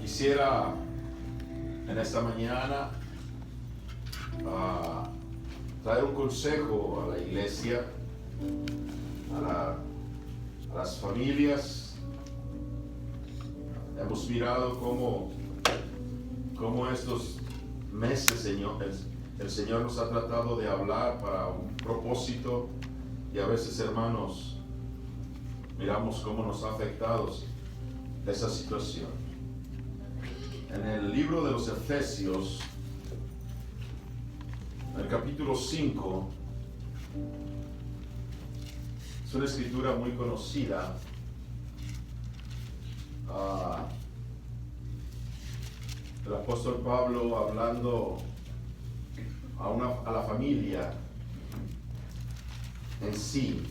Quisiera en esta mañana traer un consejo a la iglesia, a las familias. Hemos mirado cómo estos meses, el Señor nos ha tratado de hablar para un propósito, y a veces, hermanos, miramos cómo nos ha afectado esa situación. En el libro de los Efesios, en el capítulo 5, es una escritura muy conocida. El apóstol Pablo hablando a la familia en sí,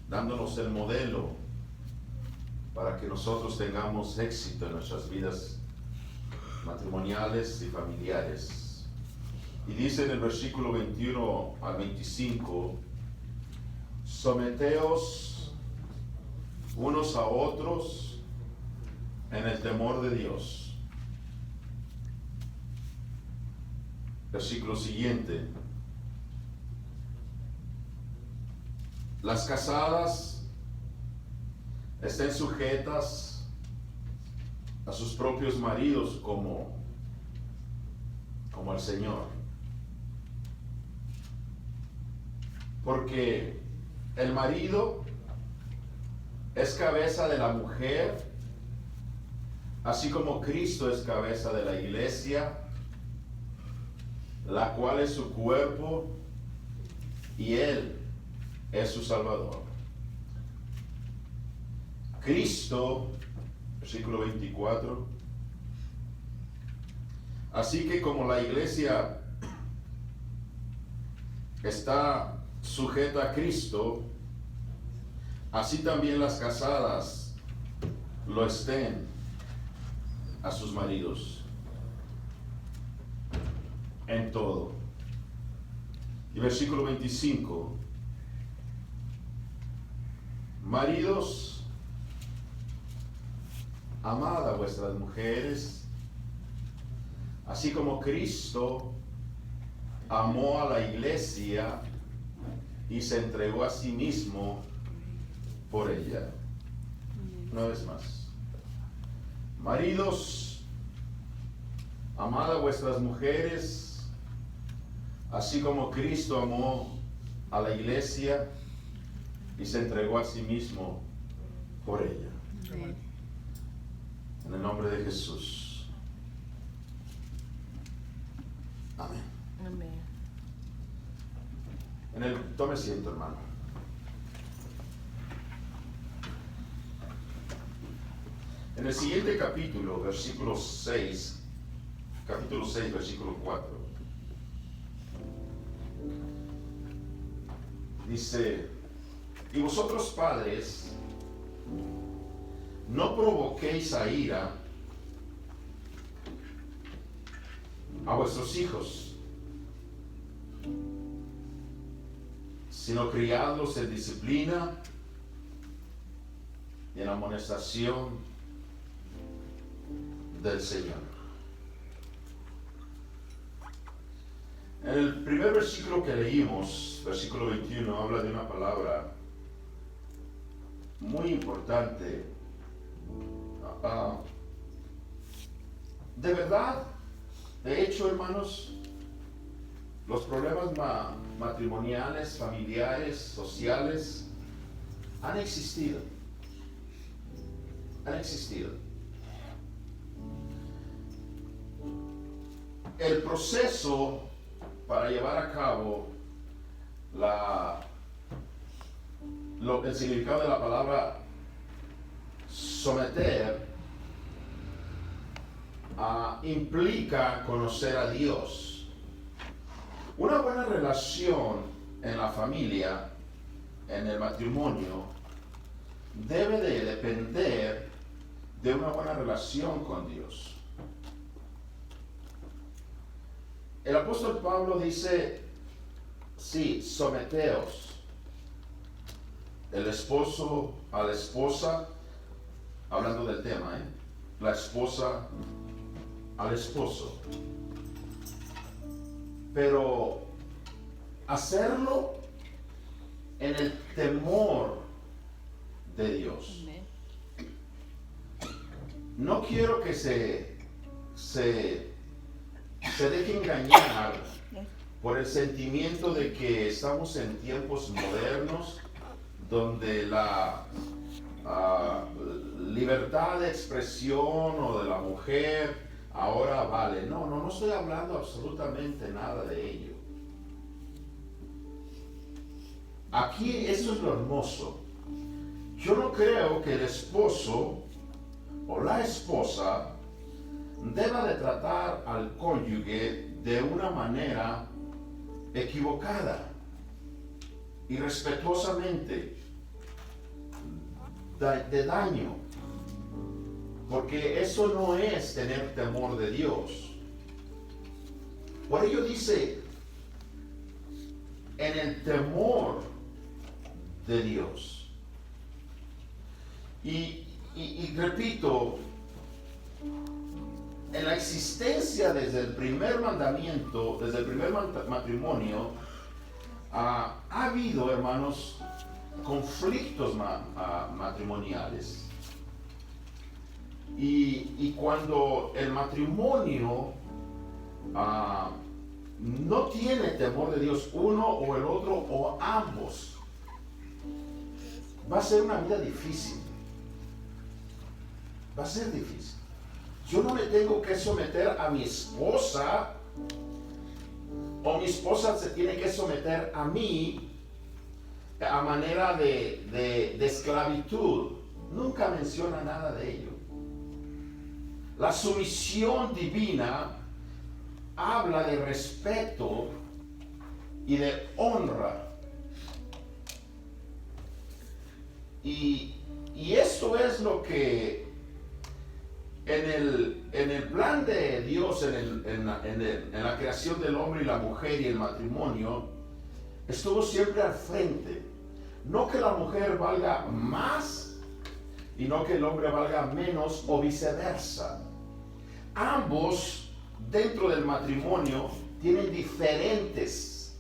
dándonos el modelo para que nosotros tengamos éxito en nuestras vidas matrimoniales y familiares. Y dice en el versículo 21 al 25: someteos unos a otros en el temor de Dios. Versículo siguiente: las casadas estén sujetas a sus propios maridos como al Señor, porque el marido es cabeza de la mujer, así como Cristo es cabeza de la iglesia, la cual es su cuerpo, y Él es su Salvador. Cristo, versículo 24: así que como la iglesia está sujeta a Cristo, así también las casadas lo estén a sus maridos en todo. Y versículo 25: maridos, amad a vuestras mujeres, así como Cristo amó a la iglesia y se entregó a sí mismo por ella. Una vez más: maridos, amad a vuestras mujeres, así como Cristo amó a la iglesia y se entregó a sí mismo por ella. Amén. En el nombre de Jesús. Amén. Amén. Tome asiento, hermano. En el siguiente capítulo, capítulo 6, versículo 4, dice: y vosotros, padres, no provoquéis a ira a vuestros hijos, sino criadlos en disciplina y en amonestación del Señor. En el primer versículo que leímos, versículo 21, habla de una palabra muy importante. De verdad, de hecho, hermanos, los problemas matrimoniales, familiares, sociales han existido. El proceso para llevar a cabo el significado de la palabra someter implica conocer a Dios. Una buena relación en la familia, en el matrimonio, debe de depender de una buena relación con Dios. El apóstol Pablo dice: sí, someteos. El esposo a la esposa, hablando del tema, la esposa al esposo. Pero hacerlo en el temor de Dios. No quiero que se deje engañar por el sentimiento de que estamos en tiempos modernos donde la libertad de expresión o de la mujer ahora vale. No estoy hablando absolutamente nada de ello. Aquí eso es lo hermoso. Yo no creo que el esposo o la esposa deba de tratar al cónyuge de una manera equivocada, irrespetuosamente, de daño, porque eso no es tener temor de Dios. Por ello dice, en el temor de Dios. Y repito, en la existencia desde el primer mandamiento, desde el primer matrimonio, ha habido, hermanos, conflictos matrimoniales. Y cuando el matrimonio no tiene temor de Dios, uno o el otro o ambos, va a ser una vida difícil. Va a ser difícil. Yo no me tengo que someter a mi esposa, o mi esposa se tiene que someter a mí a manera de esclavitud. Nunca menciona nada de ello. La sumisión divina habla de respeto y de honra. Y esto es lo que en el plan de Dios, en la creación del hombre y la mujer y el matrimonio, estuvo siempre al frente. No que la mujer valga más y no que el hombre valga menos o viceversa. Ambos dentro del matrimonio tienen diferentes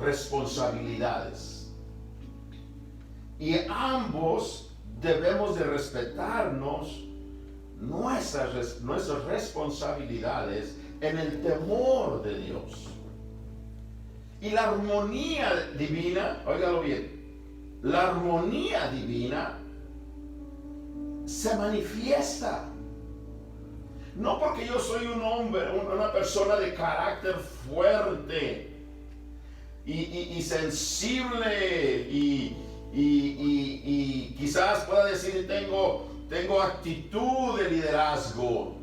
responsabilidades y ambos debemos de respetarnos nuestras responsabilidades en el temor de Dios. Y la armonía divina, óigalo bien, la armonía divina se manifiesta. No porque yo soy un hombre, una persona de carácter fuerte y sensible y quizás pueda decir tengo actitud de liderazgo.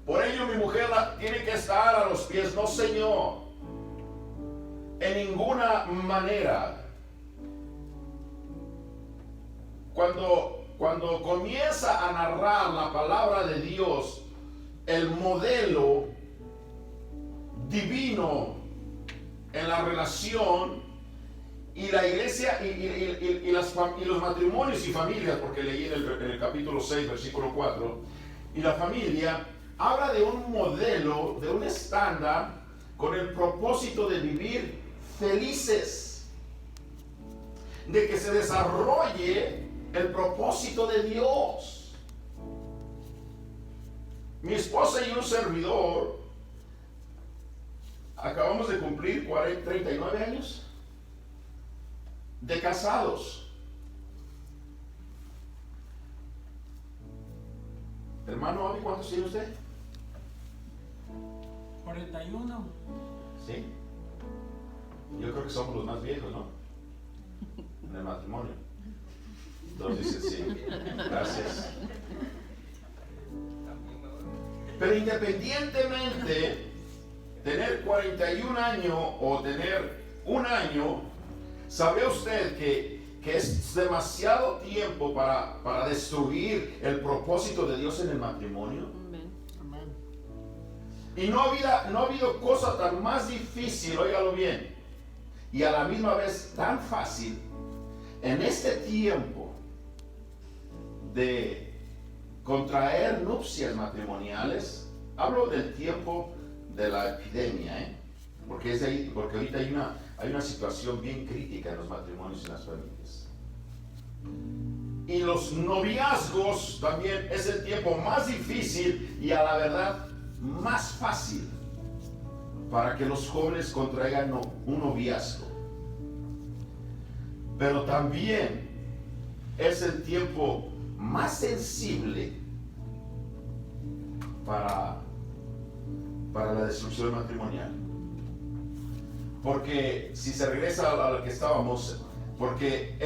Por ello mi mujer tiene que estar a los pies. No, Señor, en ninguna manera. Cuando comienza a narrar la palabra de Dios, el modelo divino en la relación y la iglesia y los matrimonios y familias, porque leí en el capítulo 6, versículo 4, y la familia habla de un modelo, de un estándar con el propósito de vivir felices, de que se desarrolle el propósito de Dios. Mi esposa y un servidor acabamos de cumplir 39 años de casados. Hermano Avi, ¿cuántos tiene usted? 41. Sí. Yo creo que somos los más viejos, ¿no? En el matrimonio. Entonces dice sí. Gracias. Pero independientemente tener 41 años o tener un año, ¿sabe usted que es demasiado tiempo para destruir el propósito de Dios en el matrimonio? Amén. Y no ha habido cosa tan más difícil, óigalo bien, y a la misma vez tan fácil en este tiempo de contraer nupcias matrimoniales, hablo del tiempo de la epidemia, porque ahorita hay una situación bien crítica en los matrimonios y en las familias. Y los noviazgos también es el tiempo más difícil y a la verdad más fácil para que los jóvenes contraigan un noviazgo. Pero también es el tiempo más sensible para la destrucción matrimonial. Porque si se regresa a lo que estábamos, porque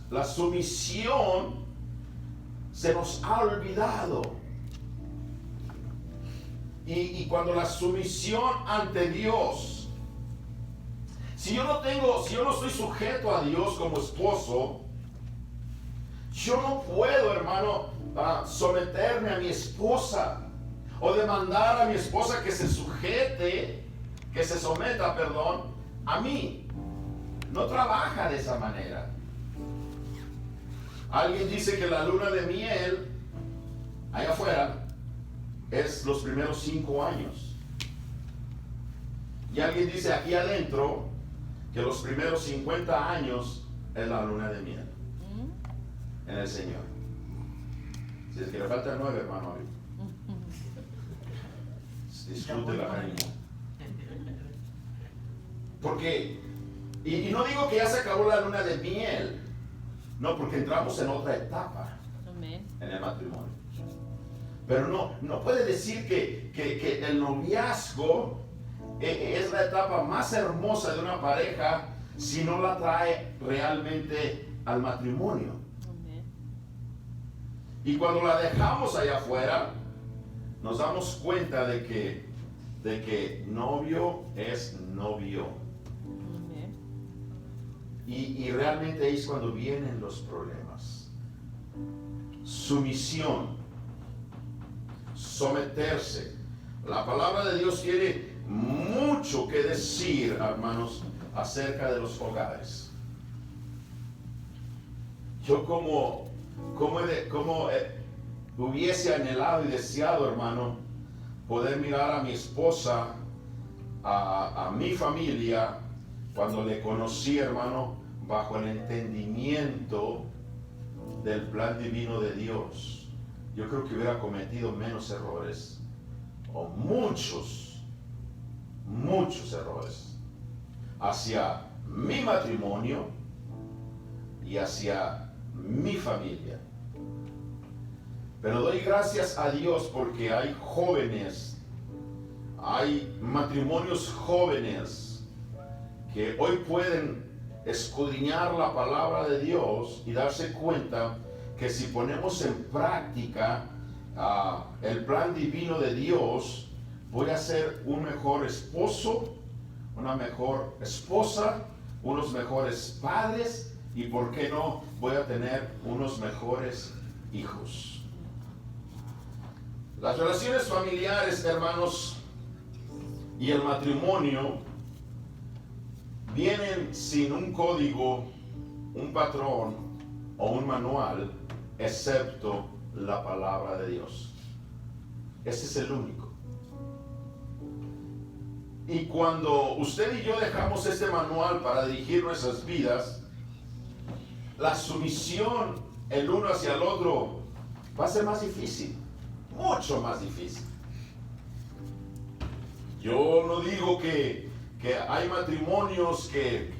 la sumisión se nos ha olvidado. Y cuando la sumisión ante Dios, si yo no estoy sujeto a Dios como esposo, yo no puedo, hermano, someterme a mi esposa o demandar a mi esposa que se someta, a mí. No trabaja de esa manera. Alguien dice que la luna de miel allá afuera es los primeros 5 años. Y alguien dice aquí adentro que los primeros 50 años es la luna de miel en el Señor. Si es que le falta 9, hermano, disfrute la honeymoon. Porque, y no digo que ya se acabó la luna de miel, no, porque entramos en otra etapa en el matrimonio. Pero no puede decir que el noviazgo es la etapa más hermosa de una pareja si no la trae realmente al matrimonio. Y cuando la dejamos allá afuera, nos damos cuenta de que novio es novio. Y realmente ahí es cuando vienen los problemas. Sumisión, someterse. La palabra de Dios tiene mucho que decir, hermanos, acerca de los hogares. Yo como hubiese anhelado y deseado, hermano, poder mirar a mi esposa, a mi familia, cuando le conocí, hermano, bajo el entendimiento del plan divino de Dios. Yo creo que hubiera cometido menos errores, o muchos errores, hacia mi matrimonio y hacia mi familia. Pero doy gracias a Dios porque hay jóvenes, hay matrimonios jóvenes que hoy pueden escudriñar la palabra de Dios y darse cuenta que si ponemos en práctica el plan divino de Dios, voy a ser un mejor esposo, una mejor esposa, unos mejores padres y, ¿por qué no?, voy a tener unos mejores hijos. Las relaciones familiares, hermanos, y el matrimonio vienen sin un código, un patrón o un manual, excepto la palabra de Dios. Ese es el único. Y cuando usted y yo dejamos este manual para dirigir nuestras vidas, la sumisión el uno hacia el otro va a ser más difícil, mucho más difícil. Yo no digo que hay matrimonios que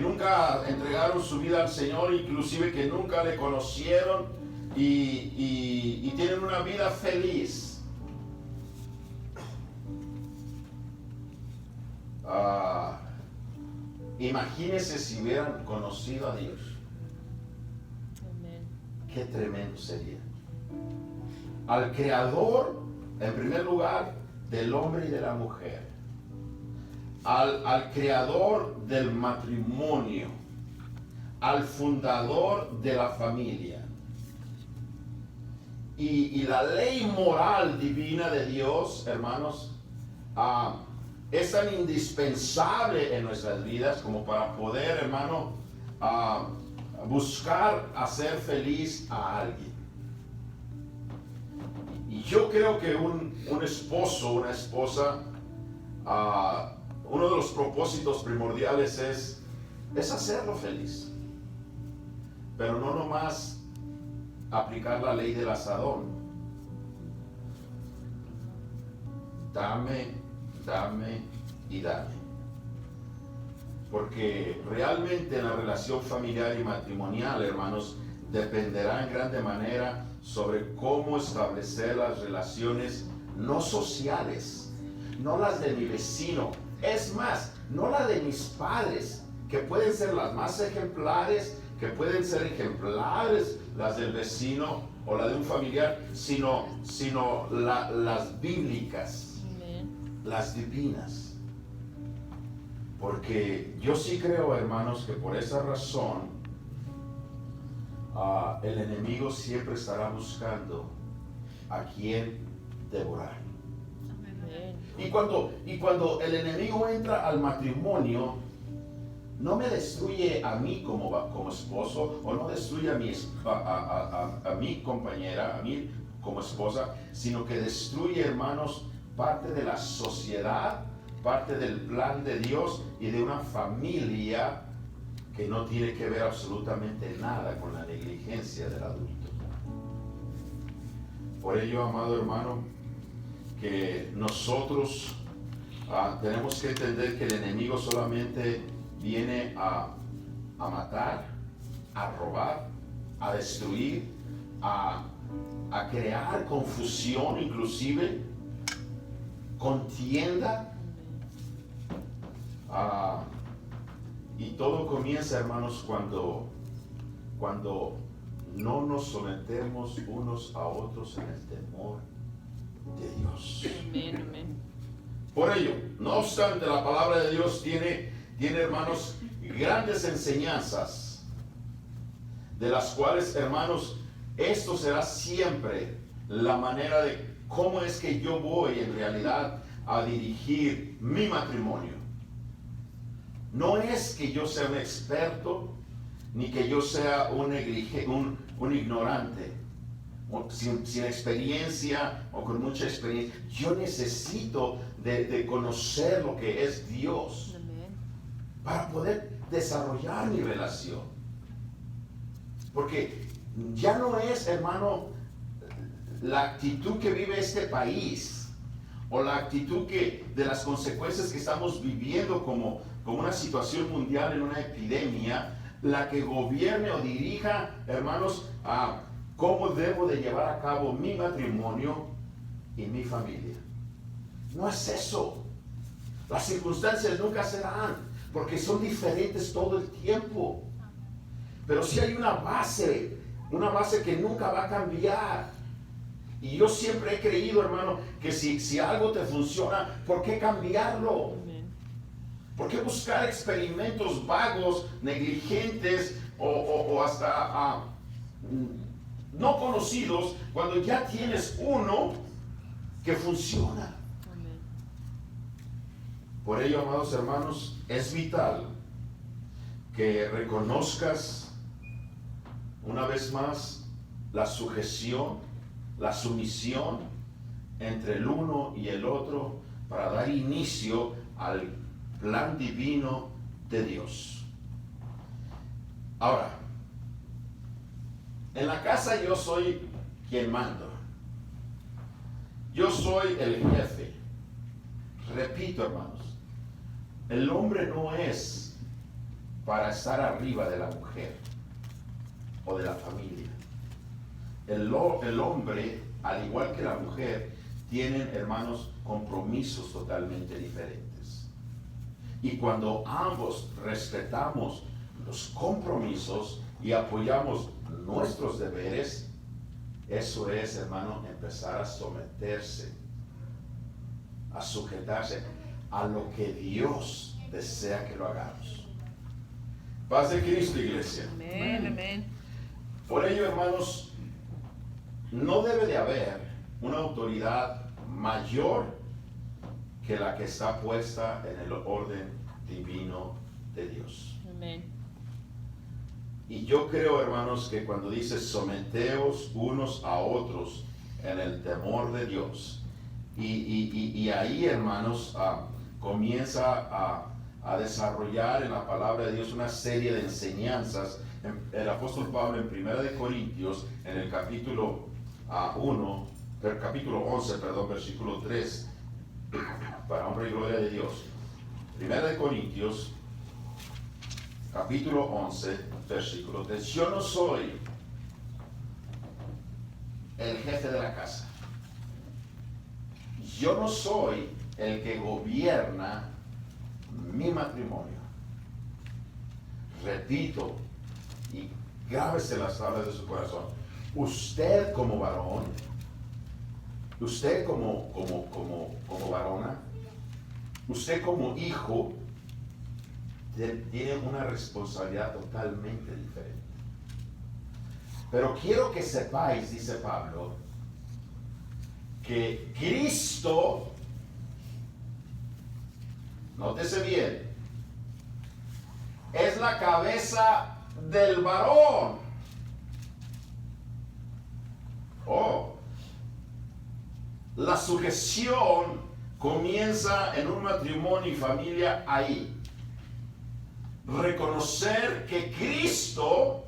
nunca entregaron su vida al Señor, inclusive que nunca le conocieron y tienen una vida feliz. Imagínense si hubieran conocido a Dios. Qué tremendo sería. Al Creador, en primer lugar, del hombre y de la mujer. Al Creador del matrimonio. Al fundador de la familia. Y la ley moral divina de Dios, hermanos, es tan indispensable en nuestras vidas como para poder, hermano, buscar hacer feliz a alguien. yo creo que un esposo, una esposa, uno de los propósitos primordiales es hacerlo feliz. Pero no nomás aplicar la ley del asadón. Dame, dame y dame. Porque realmente en la relación familiar y matrimonial, hermanos, dependerá en grande manera sobre cómo establecer las relaciones no sociales, no las de mi vecino, es más, no las de mis padres, que pueden ser las más ejemplares, que pueden ser ejemplares las del vecino o la de un familiar, sino las bíblicas, las divinas. Porque yo sí creo, hermanos, que por esa razón el enemigo siempre estará buscando a quien devorar. Y cuando el enemigo entra al matrimonio, no me destruye a mí como esposo, o no destruye a mi compañera, a mí como esposa, sino que destruye, hermanos, parte de la sociedad, parte del plan de Dios y de una familia que no tiene que ver absolutamente nada con la negligencia del adulto. Por ello, amado hermano, que nosotros tenemos que entender que el enemigo solamente viene a matar, a robar, a destruir, a crear confusión, inclusive contienda. Y todo comienza, hermanos, cuando no nos sometemos unos a otros en el temor de Dios. Amén, amén. Por ello, no obstante, la palabra de Dios tiene, hermanos, grandes enseñanzas, de las cuales, hermanos, esto será siempre la manera de cómo es que yo voy en realidad a dirigir mi matrimonio. No es que yo sea un experto, ni que yo sea un ignorante, sin experiencia o con mucha experiencia. Yo necesito de conocer lo que es Dios para poder desarrollar mi relación. Porque ya no es, hermano, la actitud que vive este país o la actitud de las consecuencias que estamos viviendo como una situación mundial en una epidemia, la que gobierne o dirija, hermanos, a cómo debo de llevar a cabo mi matrimonio y mi familia. No es eso. Las circunstancias nunca serán, porque son diferentes todo el tiempo. Pero sí hay una base que nunca va a cambiar. Y yo siempre he creído, hermano, que si algo te funciona, ¿por qué cambiarlo? ¿Por qué buscar experimentos vagos, negligentes o hasta no conocidos cuando ya tienes uno que funciona? Por ello, amados hermanos, es vital que reconozcas una vez más la sujeción, la sumisión entre el uno y el otro para dar inicio al plan divino de Dios. Ahora, en la casa yo soy quien mando. Yo soy el jefe. Repito, hermanos, el hombre no es para estar arriba de la mujer o de la familia. El hombre, al igual que la mujer, tienen, hermanos, compromisos totalmente diferentes. Y cuando ambos respetamos los compromisos y apoyamos nuestros deberes, eso es, hermano, empezar a someterse, a sujetarse a lo que Dios desea que lo hagamos. Paz de Cristo, iglesia. Amén, amén. Por ello, hermanos, no debe de haber una autoridad mayor que la que está puesta en el orden divino de Dios. Amén. Y yo creo, hermanos, que cuando dice someteos unos a otros en el temor de Dios. Y ahí, hermanos, comienza a desarrollar en la palabra de Dios una serie de enseñanzas. El apóstol Pablo en 1 de Corintios, en el capítulo 11, versículo 3, para honra y gloria de Dios. 1 de Corintios, capítulo 11, versículo 3. Yo no soy el jefe de la casa. Yo no soy el que gobierna mi matrimonio. Repito, y grábese las tablas de su corazón. Usted como varón, usted como varona, usted como hijo, tiene una responsabilidad totalmente diferente. Pero quiero que sepáis, dice Pablo, que Cristo, nótese bien, es la cabeza del varón. La sujeción comienza en un matrimonio y familia ahí. Reconocer que Cristo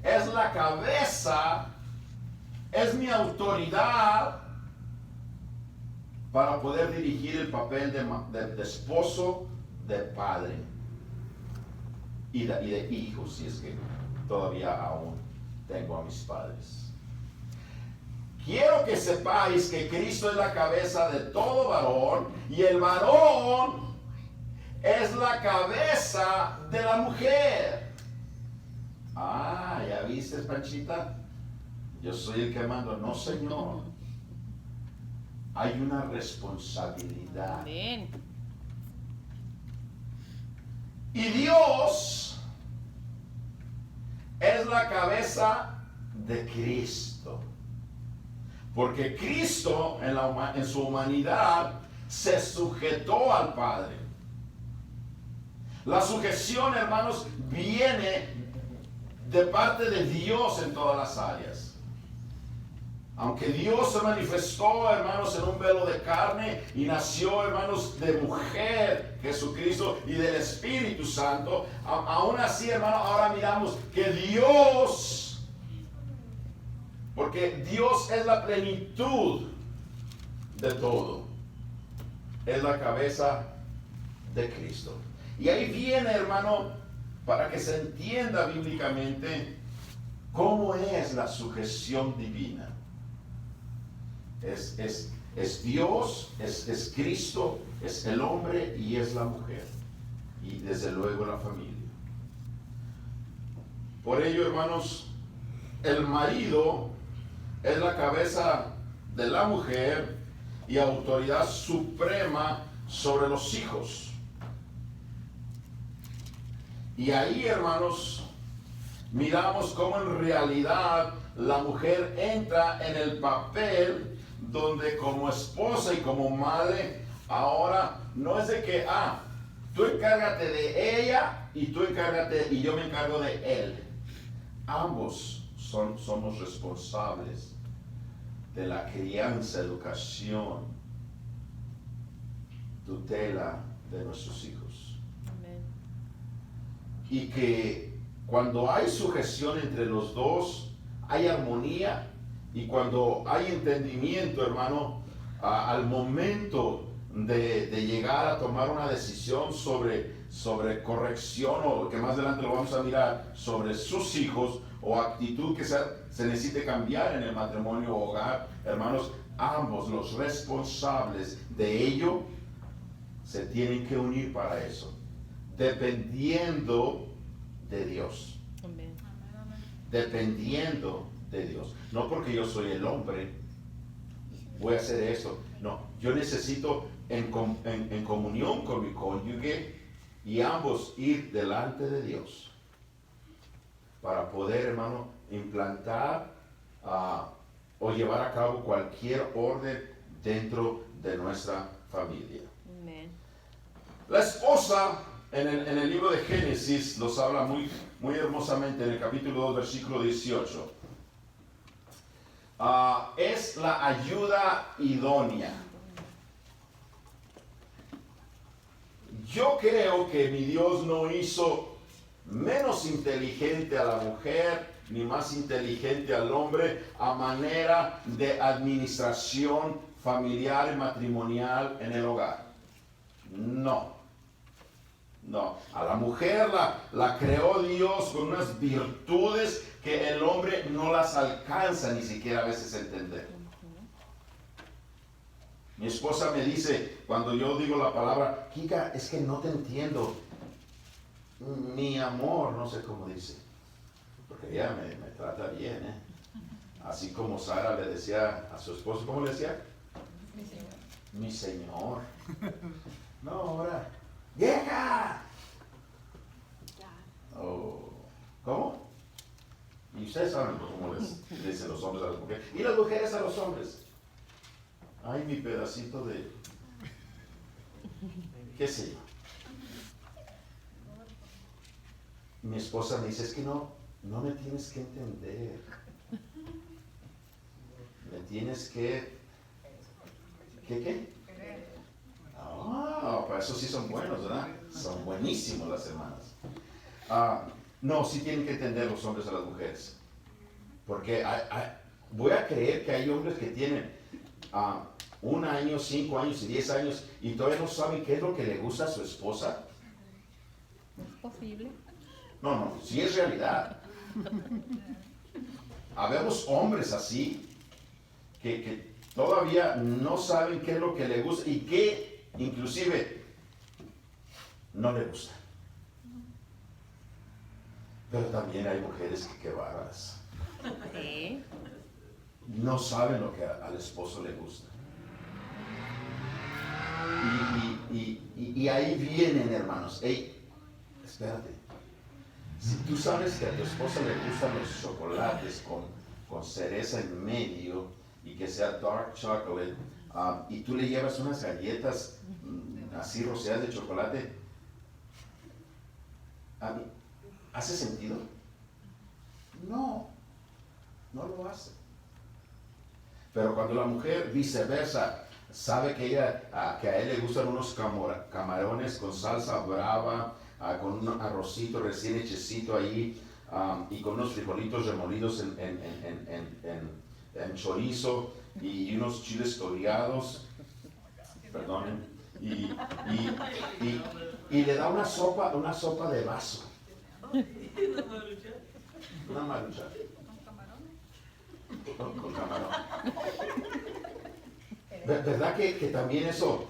es la cabeza, es mi autoridad para poder dirigir el papel de esposo, de padre y de hijo, si es que todavía aún tengo a mis padres. Quiero que sepáis que Cristo es la cabeza de todo varón y el varón es la cabeza de la mujer. ¿Ya viste, Panchita? Yo soy el que mando. No, Señor. Hay una responsabilidad. Amén. Y Dios es la cabeza de Cristo. Porque Cristo en su humanidad se sujetó al Padre. La sujeción, hermanos, viene de parte de Dios en todas las áreas. Aunque Dios se manifestó, hermanos, en un velo de carne y nació, hermanos, de mujer, Jesucristo, y del Espíritu Santo, aún así, hermanos, ahora miramos que Dios, porque Dios es la plenitud de todo, es la cabeza de Cristo. Y ahí viene, hermano, para que se entienda bíblicamente cómo es la sujeción divina. Es Dios, es Cristo, es el hombre y es la mujer. Y desde luego la familia. Por ello, hermanos, el marido es la cabeza de la mujer y autoridad suprema sobre los hijos. Y ahí, hermanos, miramos cómo en realidad la mujer entra en el papel donde como esposa y como madre, ahora no es de que, tú encárgate de ella y tú encárgate y yo me encargo de él. Ambos somos responsables de la crianza, educación, tutela de nuestros hijos. Amén. Y que cuando hay sujeción entre los dos, hay armonía. Y cuando hay entendimiento, hermano, al momento de llegar a tomar una decisión sobre corrección, o que más adelante lo vamos a mirar, sobre sus hijos, o actitud que se necesite cambiar en el matrimonio o hogar, hermanos, ambos los responsables de ello se tienen que unir para eso, dependiendo de Dios. Amén. Dependiendo de Dios. No porque yo soy el hombre voy a hacer eso. No, yo necesito en comunión con mi cónyuge y ambos ir delante de Dios para poder, hermano, implantar o llevar a cabo cualquier orden dentro de nuestra familia. Amén. La esposa en el libro de Génesis nos habla muy hermosamente en el capítulo 2, versículo 18. es la ayuda idónea. Yo creo que mi Dios no hizo menos inteligente a la mujer ni más inteligente al hombre a manera de administración familiar y matrimonial en el hogar. No. A la mujer la creó Dios con unas virtudes que el hombre no las alcanza ni siquiera a veces a entender. Mi esposa me dice, cuando yo digo la palabra, Kika, es que no te entiendo. Mi amor, no sé cómo dice, porque ella me trata bien, ¿eh? Así como Sara le decía a su esposo, ¿cómo le decía? Mi señor. Mi señor. No, ahora, ¡vieja! Oh, ¿cómo? Y ustedes saben cómo les dicen los hombres a las mujeres. Y las mujeres a los hombres. Ay, mi pedacito de... ¿Qué sé yo? Mi esposa me dice, es que no me tienes que entender. Me tienes que... ¿Qué? Ah, para eso sí son buenos, ¿verdad? Son buenísimos las hermanas. No, sí tienen que entender los hombres a las mujeres. Porque voy a creer que hay hombres que tienen 1 año, 5 años y 10 años y todavía no saben qué es lo que le gusta a su esposa. ¿Es posible? No, sí es realidad. Habemos hombres así que todavía no saben qué es lo que le gusta y qué inclusive no le gusta. Pero también hay mujeres que bárbaras. Sí. No saben lo que al esposo le gusta. Y ahí vienen, hermanos. Hey, espérate. Si tú sabes que a tu esposa le gustan los chocolates con cereza en medio y que sea dark chocolate, y tú le llevas unas galletas así rociadas de chocolate, ¿hace sentido? No lo hace. Pero cuando la mujer viceversa sabe que a él le gustan unos camarones con salsa brava, con un arrocito recién hechecito ahí, y con unos frijolitos remolidos en chorizo y unos chiles toreados, perdonen, y le da una sopa de vaso. Una maruchan. Con camarón. ¿Verdad que también eso?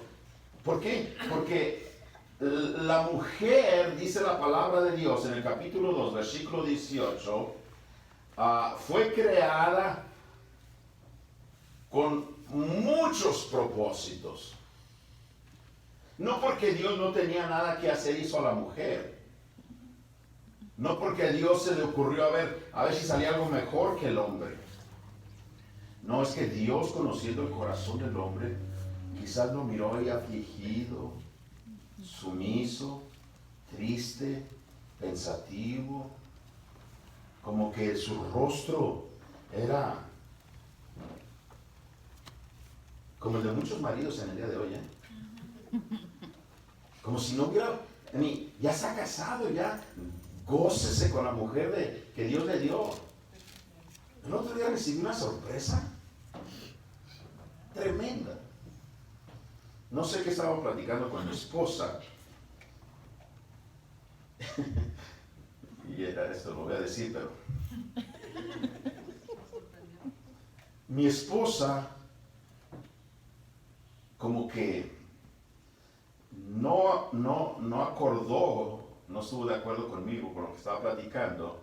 ¿Por qué? Porque la mujer, dice la palabra de Dios en el capítulo 2, versículo 18, fue creada con muchos propósitos. No porque Dios no tenía nada que hacer, hizo a la mujer. No porque a Dios se le ocurrió a ver si salía algo mejor que el hombre. No, es que Dios, conociendo el corazón del hombre, quizás lo miró ahí afligido, sumiso, triste, pensativo, como que su rostro era como el de muchos maridos en el día de hoy, como si no hubiera, ya se ha casado, ya gócese con la mujer que Dios le dio. El otro día recibí una sorpresa tremenda. No sé qué estaba platicando con mi esposa. Y era esto, lo voy a decir, pero mi esposa como que no acordó, no estuvo de acuerdo conmigo con lo que estaba platicando,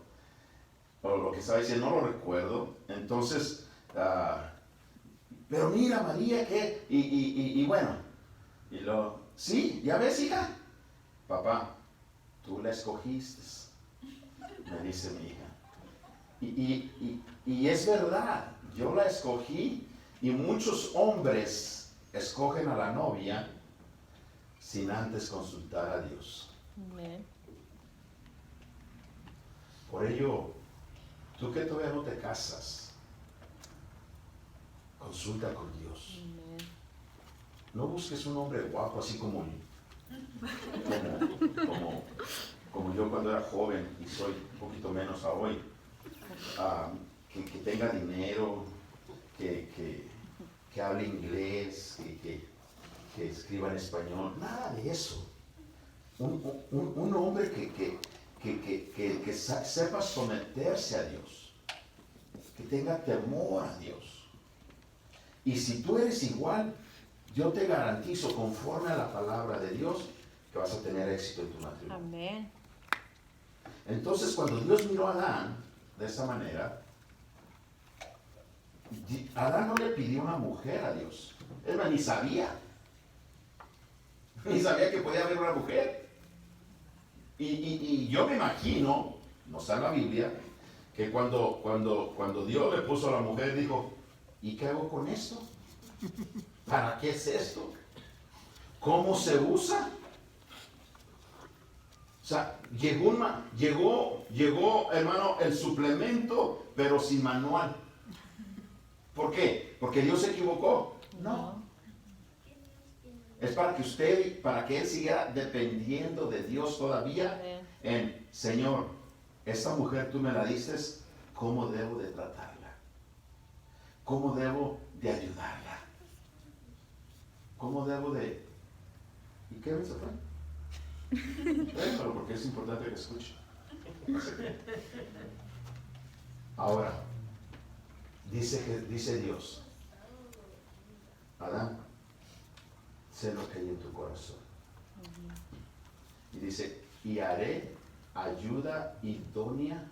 o lo que estaba diciendo, no lo recuerdo. Entonces, pero mira, María, que, y bueno, sí, ya ves, hija, papá, tú la escogiste, me dice mi hija. Y es verdad, yo la escogí, y muchos hombres escogen a la novia sin antes consultar a Dios. Amén. Por ello, tú que todavía no te casas, Consulta con Dios. Amén. No busques un hombre guapo así como yo cuando era joven y soy un poquito menos a hoy. Que tenga dinero, que hable inglés, que escriba en español. Nada de eso. Un hombre que sepa someterse a Dios, que tenga temor a Dios. Y si tú eres igual, yo te garantizo, conforme a la palabra de Dios, que vas a tener éxito en tu matrimonio. Amén. Entonces, cuando Dios miró a Adán de esa manera, Adán no le pidió una mujer a Dios. Él ni sabía. Ni sabía que podía haber una mujer. Y yo me imagino, no está en la Biblia, que cuando Dios le puso a la mujer, dijo, ¿y qué hago con esto? ¿Para qué es esto? ¿Cómo se usa? O sea, llegó, hermano, el suplemento, pero sin manual. ¿Por qué? ¿Porque Dios se equivocó? No. Es para que él siga dependiendo de Dios todavía. En, Señor, esta mujer tú me la diste, ¿cómo debo de tratarla? ¿Cómo debo de ayudarla? ¿Cómo debo de...? ¿Y qué ves acá? Pero porque es importante que escuche. Ahora, dice Dios, Adán, sé lo que hay en tu corazón. Y dice, y haré ayuda idónea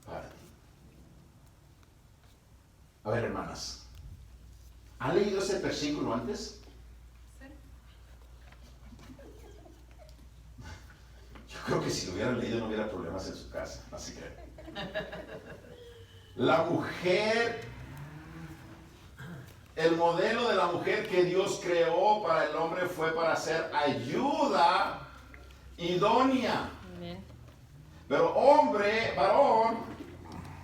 para ti. A ver, hermanas, ¿han leído ese versículo antes? Yo creo que si lo hubieran leído no hubiera problemas en su casa, así que la mujer, el modelo de la mujer que Dios creó para el hombre fue para hacer ayuda idónea. Amén. Pero hombre, varón,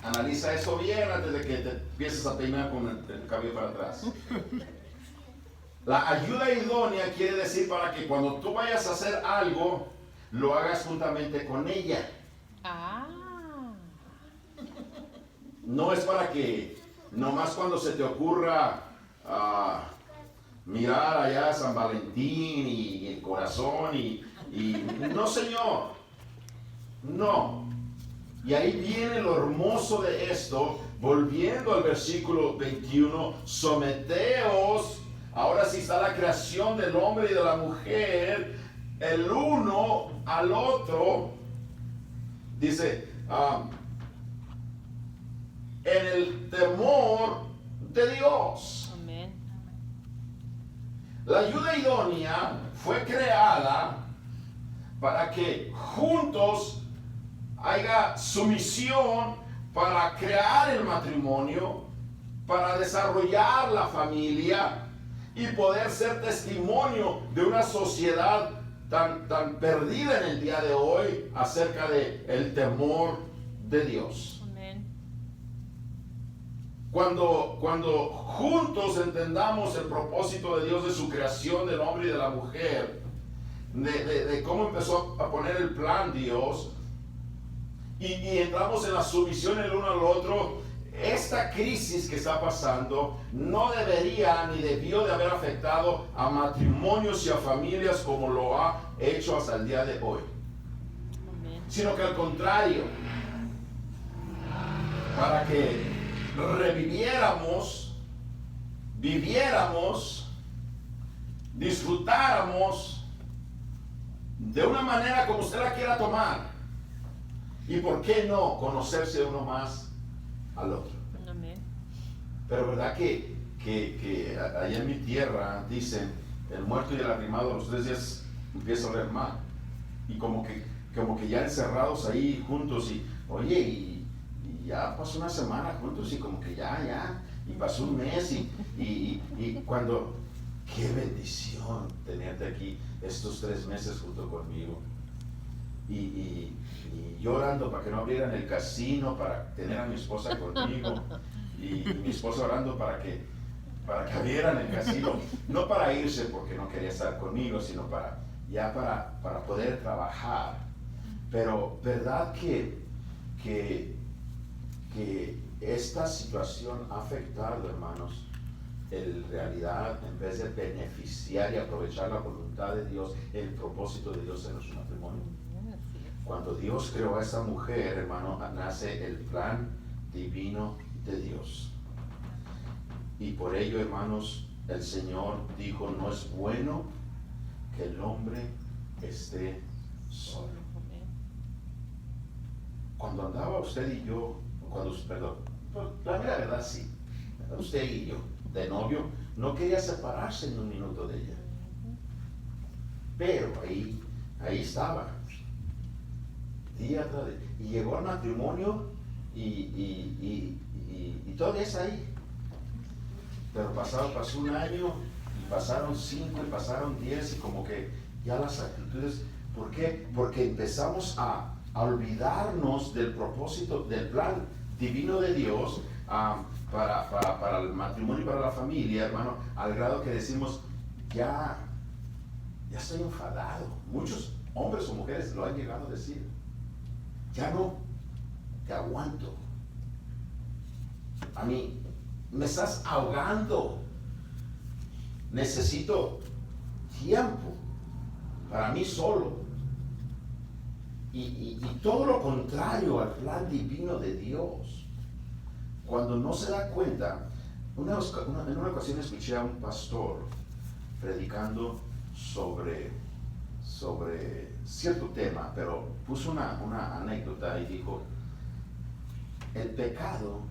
analiza eso bien antes de que te empieces a peinar con el cabello para atrás. La ayuda idónea quiere decir para que cuando tú vayas a hacer algo, lo hagas juntamente con ella. No es para que nomás cuando se te ocurra mirar allá a San Valentín y el corazón y no, señor, no. Y ahí viene lo hermoso de esto, volviendo al versículo 21, someteos, ahora sí está la creación del hombre y de la mujer, el uno al otro, dice, en el temor de Dios. Amén. La ayuda idónea fue creada para que juntos haya sumisión para crear el matrimonio, para desarrollar la familia y poder ser testimonio de una sociedad tan perdida en el día de hoy acerca de el temor de Dios. Amén. Cuando juntos entendamos el propósito de Dios de su creación del hombre y de la mujer, de cómo empezó a poner el plan Dios, y entramos en la sumisión el uno al otro, esta crisis que está pasando no debería ni debió de haber afectado a matrimonios y a familias como lo ha hecho hasta el día de hoy. Amén. Sino que al contrario, para que reviviéramos, viviéramos, disfrutáramos de una manera como usted la quiera tomar. Y por qué no conocerse uno más al otro. Amén. Pero verdad que allá en mi tierra dicen, el muerto y el arrimado a los 3 días empieza a oler mal. Y como que ya encerrados ahí juntos y, oye, y ya pasó una semana juntos y como que ya, y pasó un mes y cuando, qué bendición tenerte aquí estos 3 meses junto conmigo. Y llorando para que no abrieran el casino, para tener a mi esposa conmigo, y mi esposa orando para que para que abrieran el casino, no para irse porque no quería estar conmigo, sino para poder trabajar. Pero verdad que esta situación ha afectado, hermanos, en realidad, en vez de beneficiar y aprovechar la voluntad de Dios, el propósito de Dios en nuestro matrimonio. Cuando Dios creó a esta mujer, hermano, nace el plan divino de Dios. Y por ello, hermanos, el Señor dijo, no es bueno que el hombre esté solo. Cuando andaba usted y yo, la mera verdad sí, usted y yo, de novio, no quería separarse en un minuto de ella. Pero ahí estaba, día tras día. Y llegó al matrimonio y todavía está ahí. Pero pasó un año, y pasaron 5, y pasaron 10, y como que ya las actitudes, ¿por qué? Porque empezamos a olvidarnos del propósito, del plan divino de Dios para el matrimonio y para la familia, hermano, al grado que decimos, ya estoy enfadado. Muchos hombres o mujeres lo han llegado a decir. Ya no te aguanto. A mí me estás ahogando. Necesito tiempo para mí solo. Y todo lo contrario al plan divino de Dios. Cuando no se da cuenta, en una ocasión escuché a un pastor predicando sobre cierto tema, pero puso una anécdota y dijo, el pecado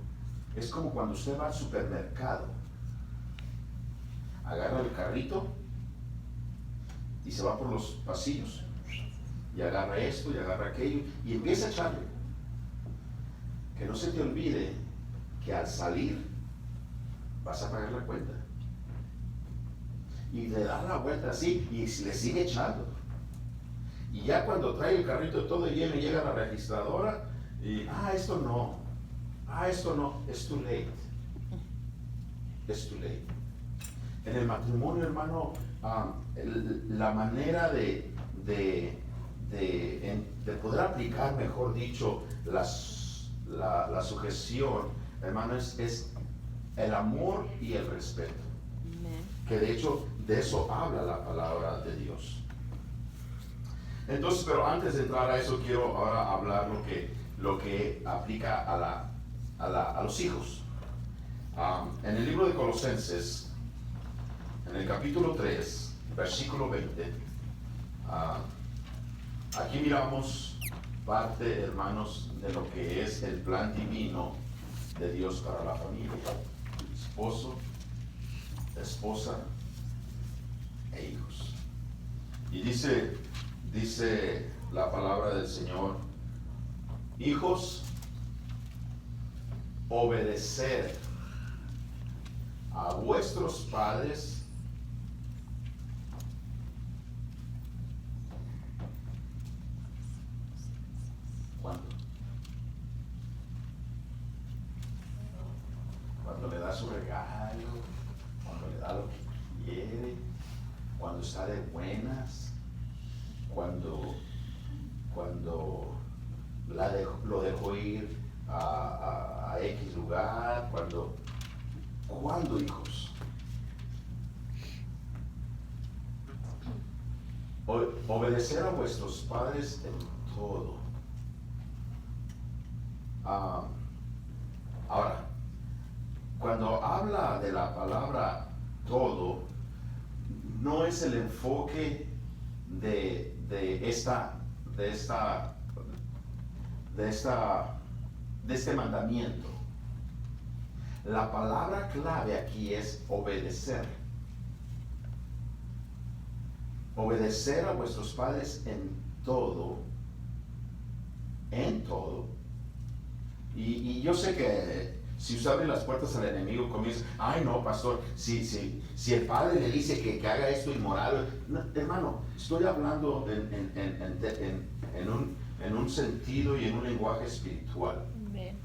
es como cuando usted va al supermercado, agarra el carrito y se va por los pasillos y agarra esto y agarra aquello y empieza a echarle. Que no se te olvide que al salir vas a pagar la cuenta. Y le da la vuelta así y le sigue echando. Y ya cuando trae el carrito todo lleno y llega a la registradora y, esto no, es too late. Es too late. En el matrimonio, hermano, la manera de poder aplicar, mejor dicho, la sujeción, hermano, es el amor y el respeto. Que de hecho, de eso habla la palabra de Dios. Entonces, pero antes de entrar a eso, quiero ahora hablar lo que aplica a los hijos. En el libro de Colosenses, en el capítulo 3, versículo 20, aquí miramos parte, hermanos, de lo que es el plan divino de Dios para la familia. Esposo, esposa e hijos. Y dice la palabra del Señor, hijos, obedeced a vuestros padres cuando le da su regalo, cuando le da lo que quiere, cuando está de buenas, cuando lo dejó ir a X lugar, cuando hijos. Obedecer a vuestros padres en todo. Ahora, cuando habla de la palabra todo, no es el enfoque de este mandamiento. La palabra clave aquí es obedecer. Obedecer a vuestros padres en todo. En todo. Y yo sé que si usted abre las puertas al enemigo, comienza, ay no, pastor, si el padre le dice que haga esto inmoral, no, hermano, estoy hablando en un sentido y en un lenguaje espiritual. Amén.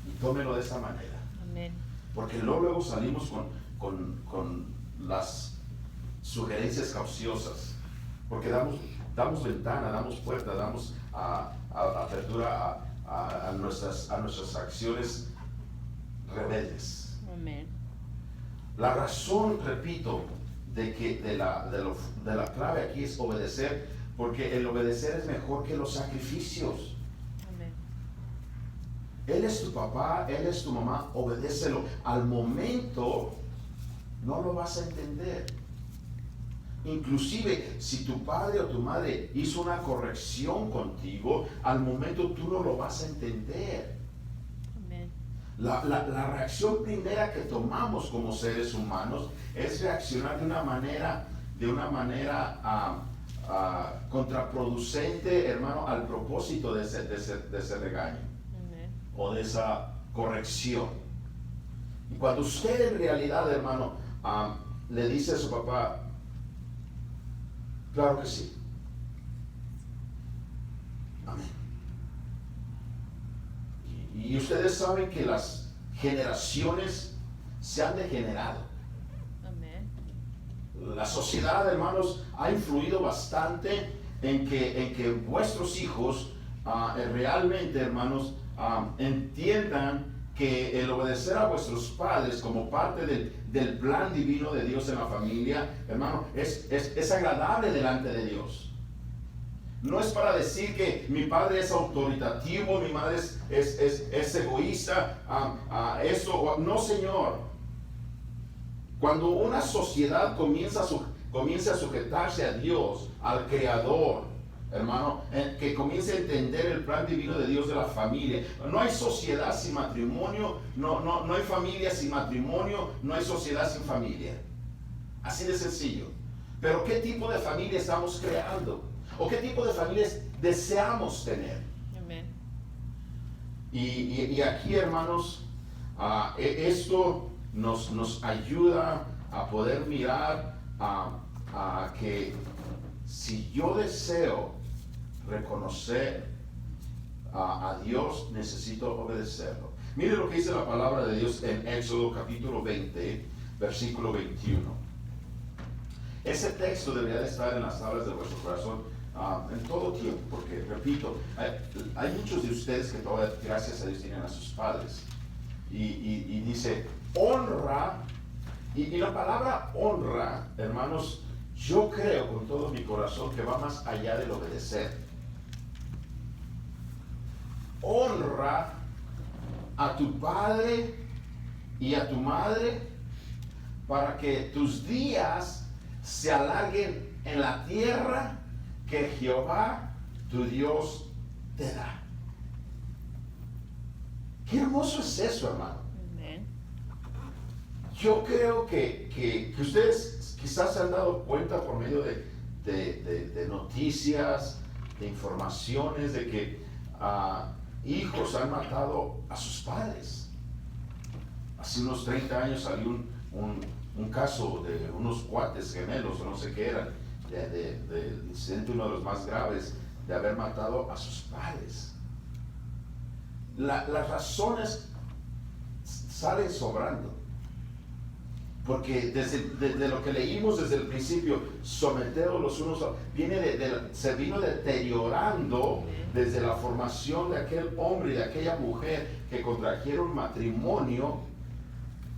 Y tómelo de esa manera. Amén. Porque luego salimos con las sugerencias capciosas. Porque damos ventana, damos puerta, damos apertura a nuestras acciones rebeldes. Amén. La razón, repito, de la clave aquí es obedecer, porque el obedecer es mejor que los sacrificios. Amén. Él es tu papá, él es tu mamá, obedécelo. Al momento no lo vas a entender. Inclusive si tu padre o tu madre hizo una corrección contigo, al momento tú no lo vas a entender. Amén. La reacción primera que tomamos como seres humanos es reaccionar de una manera contraproducente, hermano, al propósito de ese regaño. Amén. O de esa corrección. Y cuando usted en realidad, hermano, le dice a su papá, claro que sí. Amén. Y ustedes saben que las generaciones se han degenerado. Amén. La sociedad, hermanos, ha influido bastante en que vuestros hijos realmente, hermanos, entiendan que el obedecer a vuestros padres como parte del plan divino de Dios en la familia, hermano, es agradable delante de Dios. No es para decir que mi padre es autoritativo, mi madre es egoísta, eso, no, Señor. Cuando una sociedad comienza a sujetarse a Dios, al Creador, hermano, que comience a entender el plan divino de Dios de la familia. No hay sociedad sin matrimonio, no hay familia sin matrimonio, no hay sociedad sin familia. Así de sencillo. Pero ¿qué tipo de familia estamos creando? ¿O qué tipo de familias deseamos tener? Amén. Y aquí, hermanos, esto nos ayuda a poder mirar a que si yo deseo reconocer a Dios, necesito obedecerlo. Mire lo que dice la palabra de Dios en Éxodo capítulo 20, versículo 21. Ese texto debería de estar en las tablas de vuestro corazón en todo tiempo, porque, repito, hay muchos de ustedes que todavía, gracias a Dios, tienen a sus padres. Y dice, honra, y la palabra honra, hermanos, yo creo con todo mi corazón que va más allá del obedecer. Honra a tu padre y a tu madre para que tus días se alarguen en la tierra que Jehová tu Dios te da. Qué hermoso es eso, hermano. Amén. Yo creo que ustedes quizás se han dado cuenta por medio de noticias, de informaciones, de que hijos han matado a sus padres. Hace unos 30 años salió un caso de unos cuates gemelos, o no sé qué eran, del incidente, uno de los más graves, de haber matado a sus padres. Las razones salen sobrando. Porque desde lo que leímos desde el principio, someteros los unos a se vino deteriorando desde la formación de aquel hombre y de aquella mujer que contrajeron matrimonio,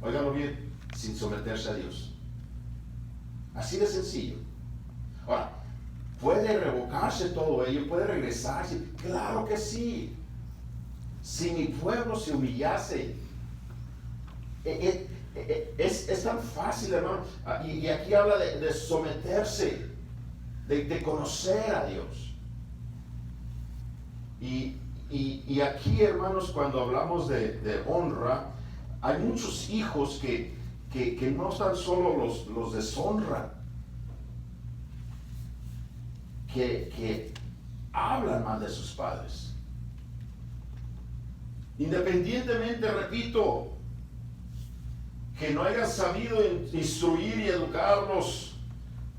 óiganlo bien, sin someterse a Dios. Así de sencillo. Ahora, ¿puede revocarse todo ello? ¿Puede regresarse? Claro que sí. Si mi pueblo se humillase, es tan fácil, hermano. Y aquí habla de someterse, de conocer a Dios. Y aquí, hermanos, cuando hablamos de honra, hay muchos hijos que no tan solo los deshonran, que hablan mal de sus padres. Independientemente, repito, que no hayan sabido instruir y educarlos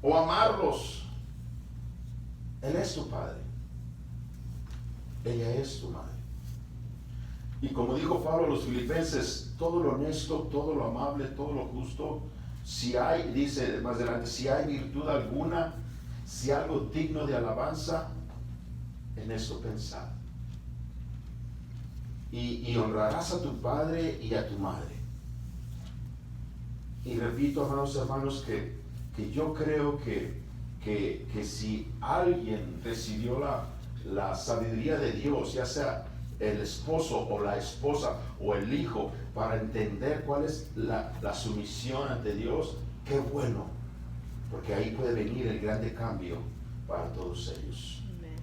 o amarlos, Él es tu padre, ella es tu madre. Y como dijo Pablo a los filipenses, todo lo honesto, todo lo amable, todo lo justo, si hay, dice más adelante, si hay virtud alguna, si algo digno de alabanza, en esto pensad. Y honrarás a tu padre y a tu madre. Y repito, hermanos, que yo creo que si alguien recibió la sabiduría de Dios, ya sea el esposo o la esposa o el hijo, para entender cuál es la sumisión ante Dios, qué bueno, porque ahí puede venir el grande cambio para todos ellos. Amen.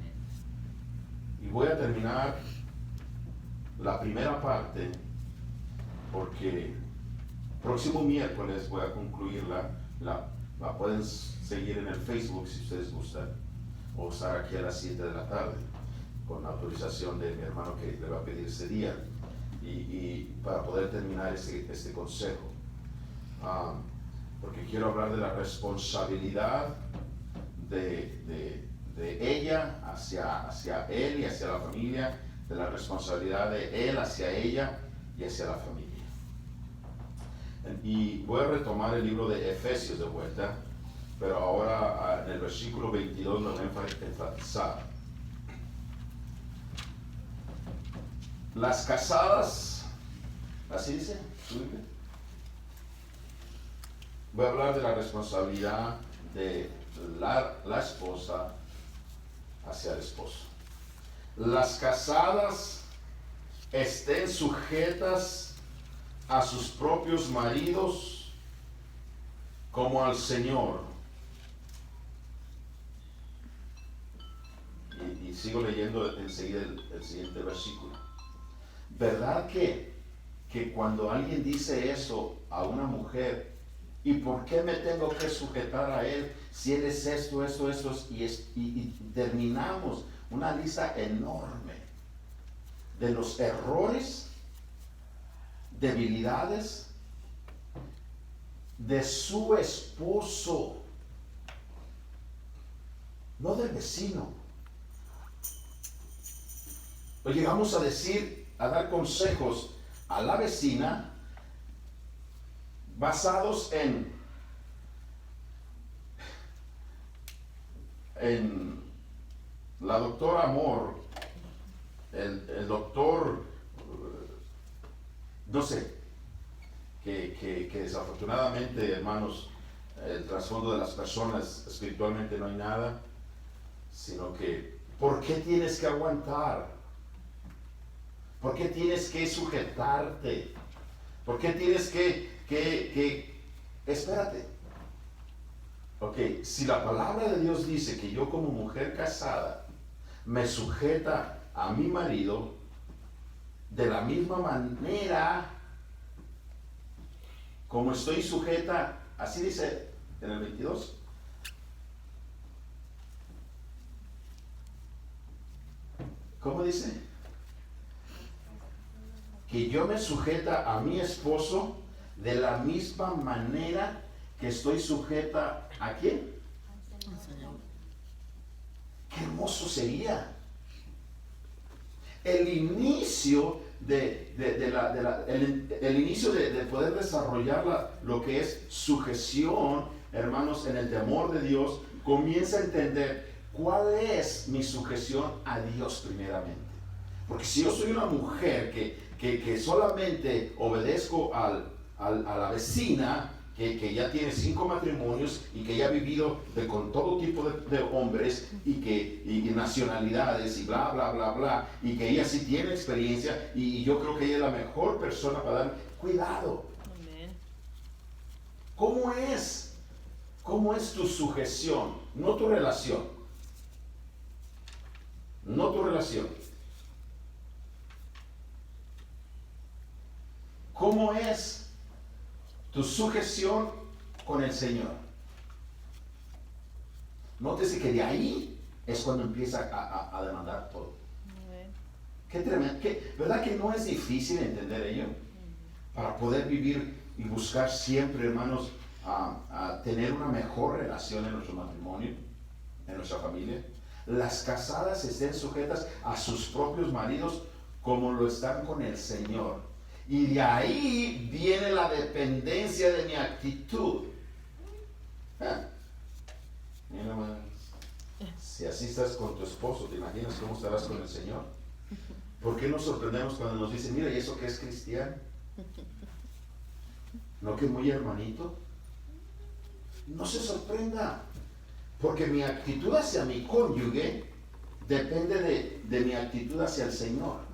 Y voy a terminar la primera parte, porque próximo miércoles voy a concluirla. La pueden seguir en el Facebook si ustedes gustan, o estar aquí a las 7 de la tarde, con la autorización de mi hermano que le va a pedir ese día, y para poder terminar este consejo. Porque quiero hablar de la responsabilidad de ella hacia él y hacia la familia, de la responsabilidad de él hacia ella y hacia la familia. Y voy a retomar el libro de Efesios de vuelta, pero ahora en el versículo 22 lo voy a enfatizar. Las casadas, ¿así dice? Voy a hablar de la responsabilidad de la esposa hacia el esposo. Las casadas estén sujetas a sus propios maridos como al Señor. Y sigo leyendo enseguida el siguiente versículo. ¿Verdad que cuando alguien dice eso a una mujer, ¿y por qué me tengo que sujetar a él si él es esto, y terminamos una lista enorme de los errores, debilidades de su esposo, no del vecino? O llegamos a dar consejos a la vecina basados en la doctora Amor, el doctor, no sé, que desafortunadamente, hermanos, el trasfondo de las personas espiritualmente no hay nada, sino que, ¿por qué tienes que aguantar? ¿Por qué tienes que sujetarte? ¿Por qué tienes que espérate? Ok, si la palabra de Dios dice que yo como mujer casada me sujeta a mi marido, de la misma manera como estoy sujeta, así dice en el 22, ¿cómo dice? Que yo me sujeta a mi esposo de la misma manera que estoy sujeta ¿a quién? Qué hermoso sería el inicio el inicio de poder desarrollar lo que es sujeción, hermanos, en el temor de Dios. Comienza a entender cuál es mi sujeción a Dios primeramente. Porque si yo soy una mujer que solamente obedezco a la vecina, que ya tiene 5 matrimonios y que ya ha vivido con todo tipo de hombres y nacionalidades y bla, bla, bla, bla, y que ella sí tiene experiencia, y yo creo que ella es la mejor persona para dar cuidado. Amen. ¿Cómo es tu sujeción? No tu relación. No tu relación. ¿Cómo es tu sujeción con el Señor? Nótese que de ahí es cuando empieza a demandar todo. Amen. Qué tremendo, ¿verdad que no es difícil entender ello? Para poder vivir y buscar siempre, hermanos, a tener una mejor relación en nuestro matrimonio, en nuestra familia. Las casadas estén sujetas a sus propios maridos como lo están con el Señor. Y de ahí viene la dependencia de mi actitud. Mira más, si así estás con tu esposo, ¿te imaginas cómo estarás con el Señor? ¿Por qué nos sorprendemos cuando nos dicen, mira, ¿y eso qué es cristiano? ¿No que muy hermanito? No se sorprenda, porque mi actitud hacia mi cónyuge depende de mi actitud hacia el Señor.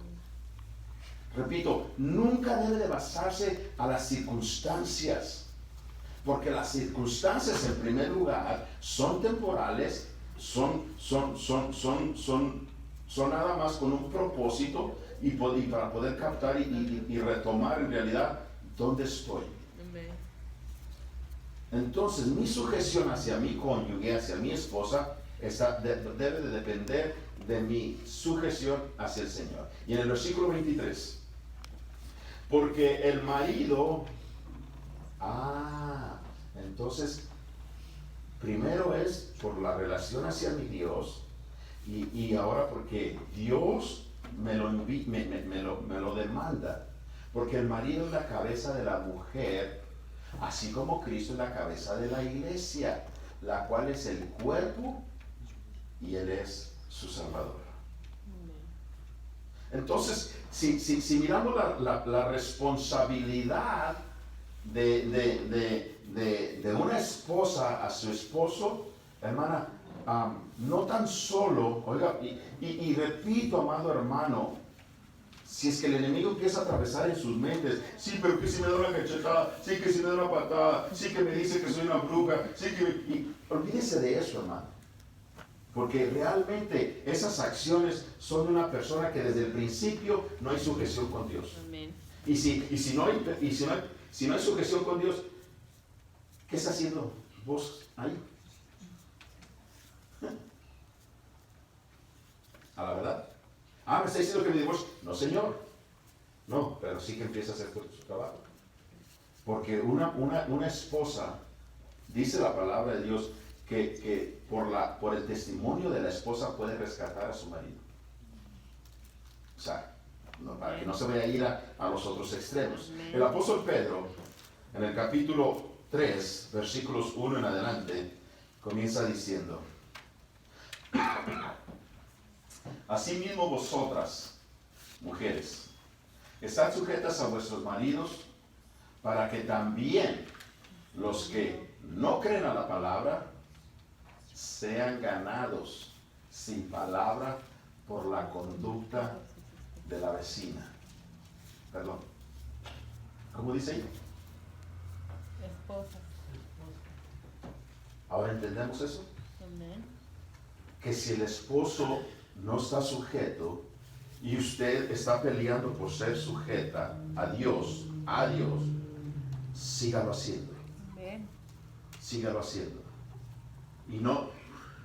Repito, nunca debe de basarse a las circunstancias, porque las circunstancias en primer lugar son temporales, son nada más con un propósito y para poder captar y retomar en realidad dónde estoy. Amén. Entonces mi sujeción hacia mi cónyuge, hacia mi esposa, debe de depender de mi sujeción hacia el Señor. Y en el versículo 23, porque el marido, entonces primero es por la relación hacia mi Dios, y ahora porque Dios me lo demanda, porque el marido es la cabeza de la mujer, así como Cristo es la cabeza de la iglesia, la cual es el cuerpo y Él es su Salvador. Entonces, si miramos la responsabilidad de una esposa a su esposo, hermana, no tan solo, oiga, y repito, amado hermano, si es que el enemigo empieza a atravesar en sus mentes, sí, pero que si me da una cachetada, sí, que si me da una patada, sí, que me dice que soy una bruja, sí, y olvídese de eso, hermano. Porque realmente esas acciones son de una persona que desde el principio no hay sujeción con Dios. Amén. Y si no hay sujeción con Dios, ¿qué está haciendo vos ahí? A la verdad. ¿Me está diciendo que me divorcio? No, Señor. No, pero sí que empieza a hacer todo su trabajo. Porque una esposa, dice la palabra de Dios, que por el testimonio de la esposa puede rescatar a su marido. O sea, para que no se vaya a ir a los otros extremos. El apóstol Pedro, en el capítulo 3, versículos 1 en adelante, comienza diciendo: asimismo vosotras, mujeres, estad sujetas a vuestros maridos, para que también los que no creen a la palabra sean ganados sin palabra por la conducta de la vecina. Perdón. ¿Cómo dice ahí? Esposa. ¿Ahora entendemos eso? Amén. Que si el esposo no está sujeto y usted está peleando por ser sujeta a Dios, sígalo haciendo. Amén. Sígalo haciendo. Y no,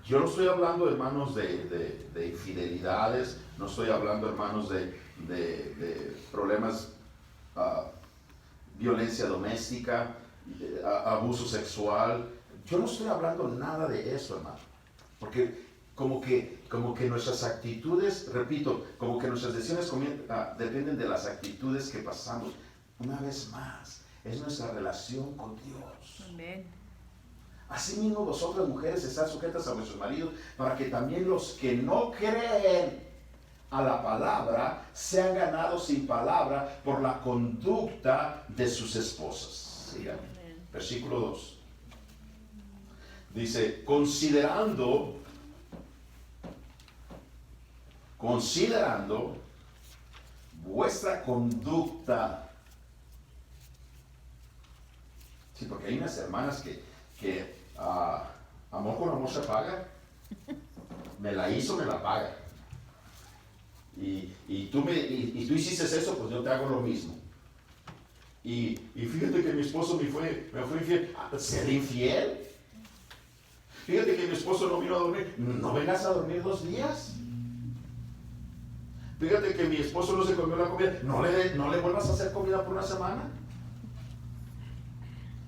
yo no estoy hablando, hermanos, de infidelidades, no estoy hablando, hermanos, de problemas, violencia doméstica, abuso sexual. Yo no estoy hablando nada de eso, hermano. Porque como que nuestras actitudes, repito, como que nuestras decisiones dependen de las actitudes que pasamos. Una vez más, es nuestra relación con Dios. Amén. Asimismo, vosotras mujeres, estad sujetas a vuestros maridos, para que también los que no creen a la palabra sean ganados sin palabra por la conducta de sus esposas. Síganme. Versículo 2. Dice, considerando vuestra conducta. Sí, porque hay unas hermanas que amor con amor se paga. Me la hizo, me la paga. Y tú hiciste eso, pues yo te hago lo mismo. Y fíjate que mi esposo me fue infiel. ¿Ser infiel? Fíjate que mi esposo no vino a dormir. ¿No vengas a dormir 2 días? Fíjate que mi esposo no se comió la comida. ¿No le vuelvas a hacer comida por una semana?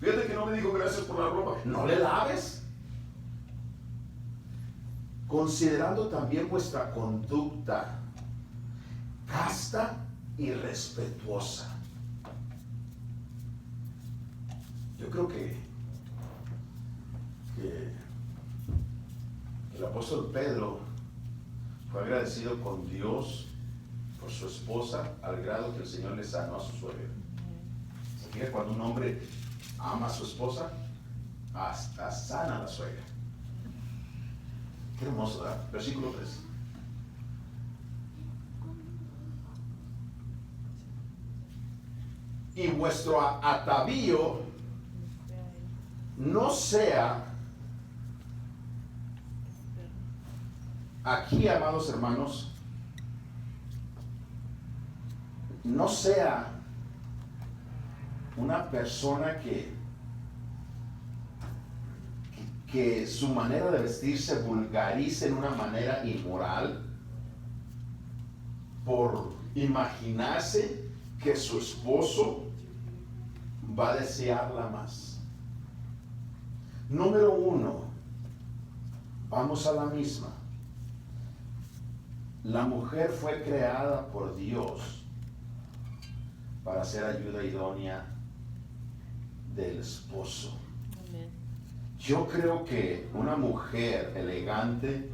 Fíjate que no me dijo gracias por la ropa. ¿No le laves? Considerando también vuestra conducta casta y respetuosa. Yo creo que el apóstol Pedro fue agradecido con Dios por su esposa al grado que el Señor le sanó a su suegra. ¿Se fija? Cuando un hombre ama a su esposa, hasta sana a la suegra. Qué hermoso, ¿verdad? Versículo 3. Y vuestro atavío no sea, aquí, amados hermanos, no sea una persona que su manera de vestir se vulgarice en una manera inmoral por imaginarse que su esposo va a desearla más. Número 1, vamos a la misma. La mujer fue creada por Dios para ser ayuda idónea del esposo. Amén. Yo creo que una mujer elegante,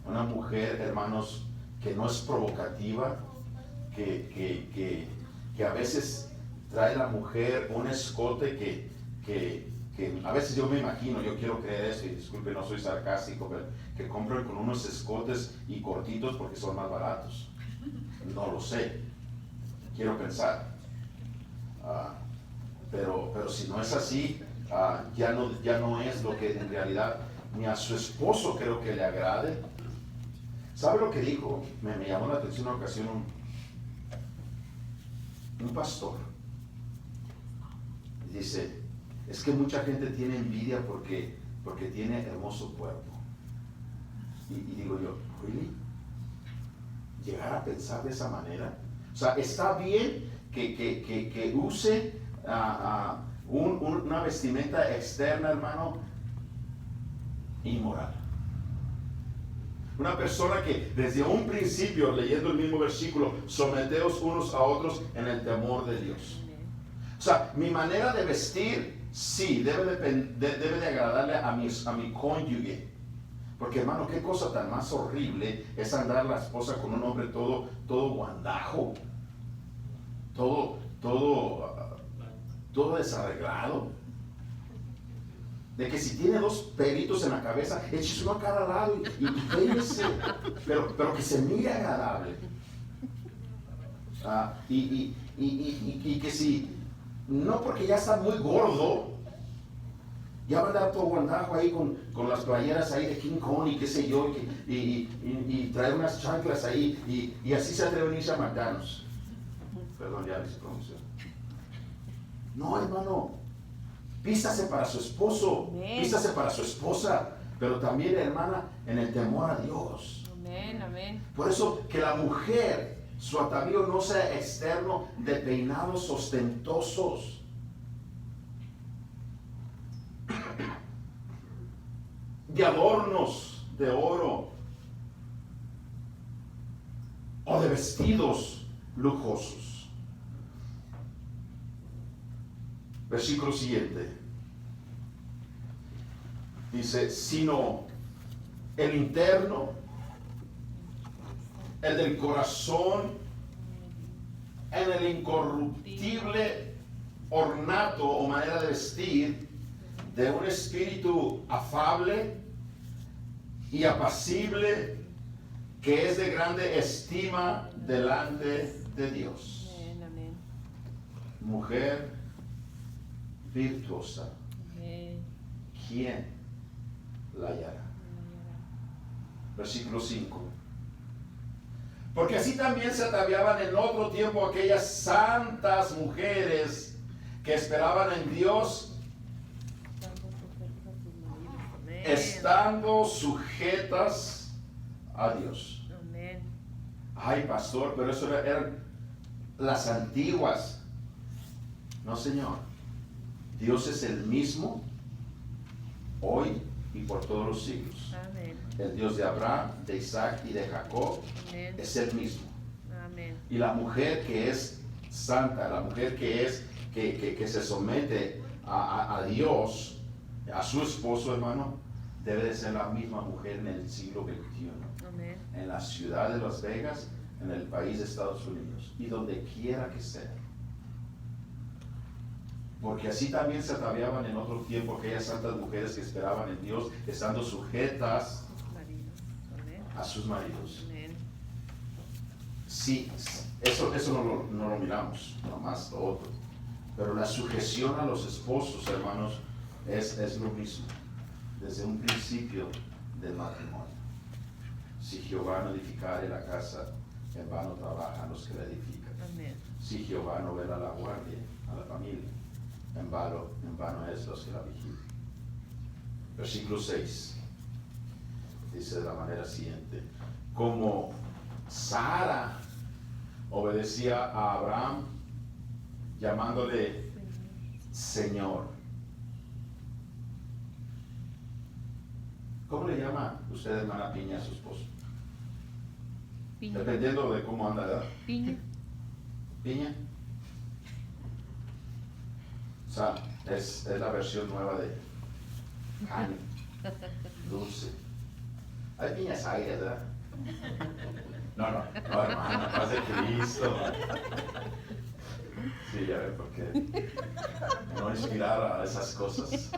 una mujer, hermanos, que no es provocativa, que a veces trae la mujer un escote que a veces yo me imagino, yo quiero creer eso, y disculpe, no soy sarcástico, pero que compran con unos escotes y cortitos porque son más baratos. No lo sé, quiero pensar. Pero si no es así, ya no es lo que en realidad ni a su esposo creo que le agrade. ¿Sabe lo que dijo? Me llamó la atención una ocasión un pastor. Dice, es que mucha gente tiene envidia porque tiene hermoso cuerpo. Y digo yo, ¿really? ¿Llegar a pensar de esa manera? O sea, está bien que use una vestimenta externa, hermano, inmoral. Una persona que desde un principio, leyendo el mismo versículo, someteos unos a otros en el temor de Dios. O sea, mi manera de vestir, sí, debe de agradarle a mi cónyuge. Porque, hermano, qué cosa tan más horrible es andar la esposa con un hombre todo guandajo, todo desarreglado. De que si tiene 2 pelitos en la cabeza, échese uno a cada lado y peínese, pero que se mire agradable. Y que si, no porque ya está muy gordo, ya va a andar todo guandajo ahí con las playeras ahí de King Kong y qué sé yo, y trae unas chanclas ahí, y así se atreve a venirse a McDonald's. Perdón, ya les pronuncio. No, hermano, vístase para su esposo, vístase para su esposa, pero también, hermana, en el temor a Dios. Amén, amén. Por eso que la mujer, su atavío no sea externo de peinados ostentosos. De adornos de oro o de vestidos lujosos. Versículo siguiente. Dice, sino el interno, el del corazón, en el incorruptible ornato o manera de vestir de un espíritu afable y apacible, que es de grande estima delante de Dios. Amén, amén. Mujer virtuosa, Amén. ¿quién la hallará? Versículo 5. Porque así también se ataviaban en otro tiempo aquellas santas mujeres que esperaban en Dios, estando sujetas a Dios. Amén. Ay, pastor, pero eso eran las antiguas. No, Señor. Dios es el mismo hoy y por todos los siglos. Amén. El Dios de Abraham, de Isaac y de Jacob Amén. es el mismo. Amén. Y la mujer que es santa, la mujer que que se somete a Dios, a su esposo, hermano, debe de ser la misma mujer en el siglo XXI. Amen. En la ciudad de Las Vegas, en el país de Estados Unidos y donde quiera que sea. Porque así también se ataviaban en otro tiempo aquellas santas mujeres que esperaban en Dios, estando sujetas Marido. Amen. a sus maridos. Amen. Sí, eso no lo miramos, nomás lo otro. Pero la sujeción a los esposos, hermanos, es lo mismo, desde un principio del matrimonio. Si Jehová no edificare la casa, en vano trabajan los que la edifican. Amen. Si Jehová no vela la guardia a la familia, en vano es los que la vigilan. Versículo 6 dice de la manera siguiente: como Sara obedecía a Abraham, llamándole Señor. ¿Cómo le llama usted, hermana Piña, a su esposo? Piña. Dependiendo de cómo anda, ¿verdad? Piña. Piña. O sea, es la versión nueva de caña, dulce. Hay piñas aires, ¿verdad? No, hermano, paz de Cristo. Sí, ya ven, porque no inspirar a esas cosas.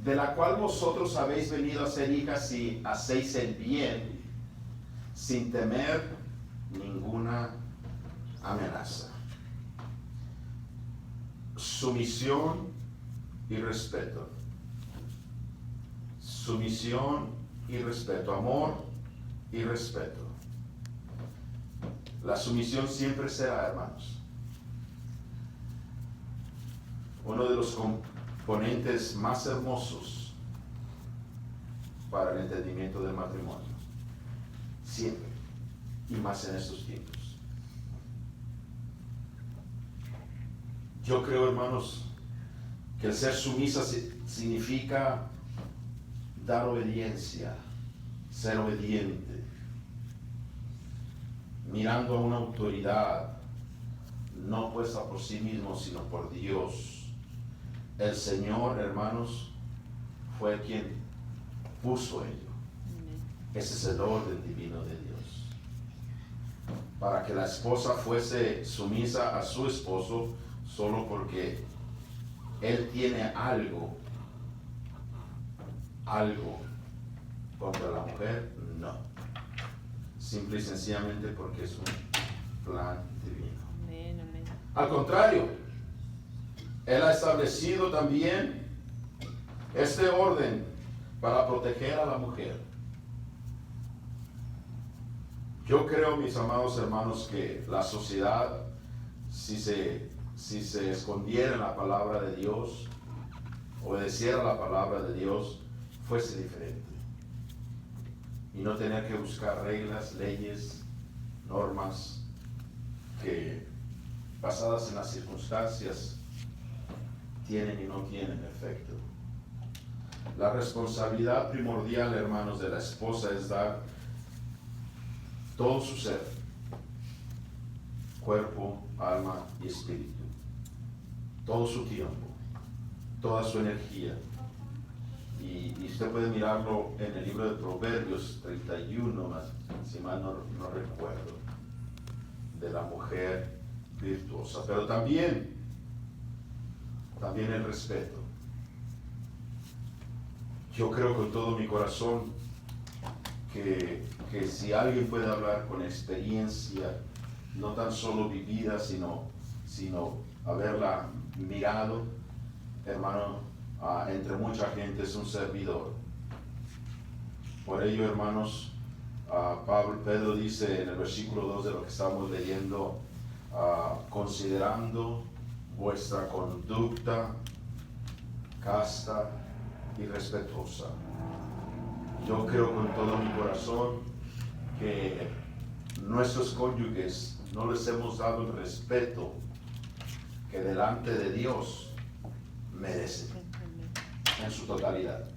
De la cual vosotros habéis venido a ser hijas si hacéis el bien, sin temer ninguna amenaza. Sumisión y respeto. Sumisión y respeto. Amor y respeto. La sumisión siempre será, hermanos, uno de los componentes más hermosos para el entendimiento del matrimonio. Siempre. Y más en estos tiempos. Yo creo, hermanos, que el ser sumisa significa dar obediencia, ser obediente, mirando a una autoridad, no puesta por sí mismo, sino por Dios. El Señor, hermanos, fue quien puso ello. Amen. Ese es el orden divino de Dios. Para que la esposa fuese sumisa a su esposo solo porque él tiene algo contra la mujer, no. Simple y sencillamente porque es un plan divino. Amen. Amen. Al contrario, Él ha establecido también este orden para proteger a la mujer. Yo creo, mis amados hermanos, que la sociedad, si se escondiera en la palabra de Dios, obedeciera la palabra de Dios, fuese diferente. Y no tener que buscar reglas, leyes, normas que, basadas en las circunstancias, tienen y no tienen efecto. La responsabilidad primordial, hermanos, de la esposa es dar todo su ser, cuerpo, alma y espíritu, todo su tiempo, toda su energía. Y usted puede mirarlo en el libro de Proverbios 31, si mal no recuerdo, de la mujer virtuosa. Pero también el respeto. Yo creo con todo mi corazón que si alguien puede hablar con experiencia, no tan solo vivida, sino haberla mirado, hermano, entre mucha gente, es un servidor. Por ello, hermanos, Pedro dice en el versículo 2 de lo que estamos leyendo, considerando vuestra conducta casta y respetuosa. Yo creo con todo mi corazón que nuestros cónyuges no les hemos dado el respeto que delante de Dios merecen. En su totalidad.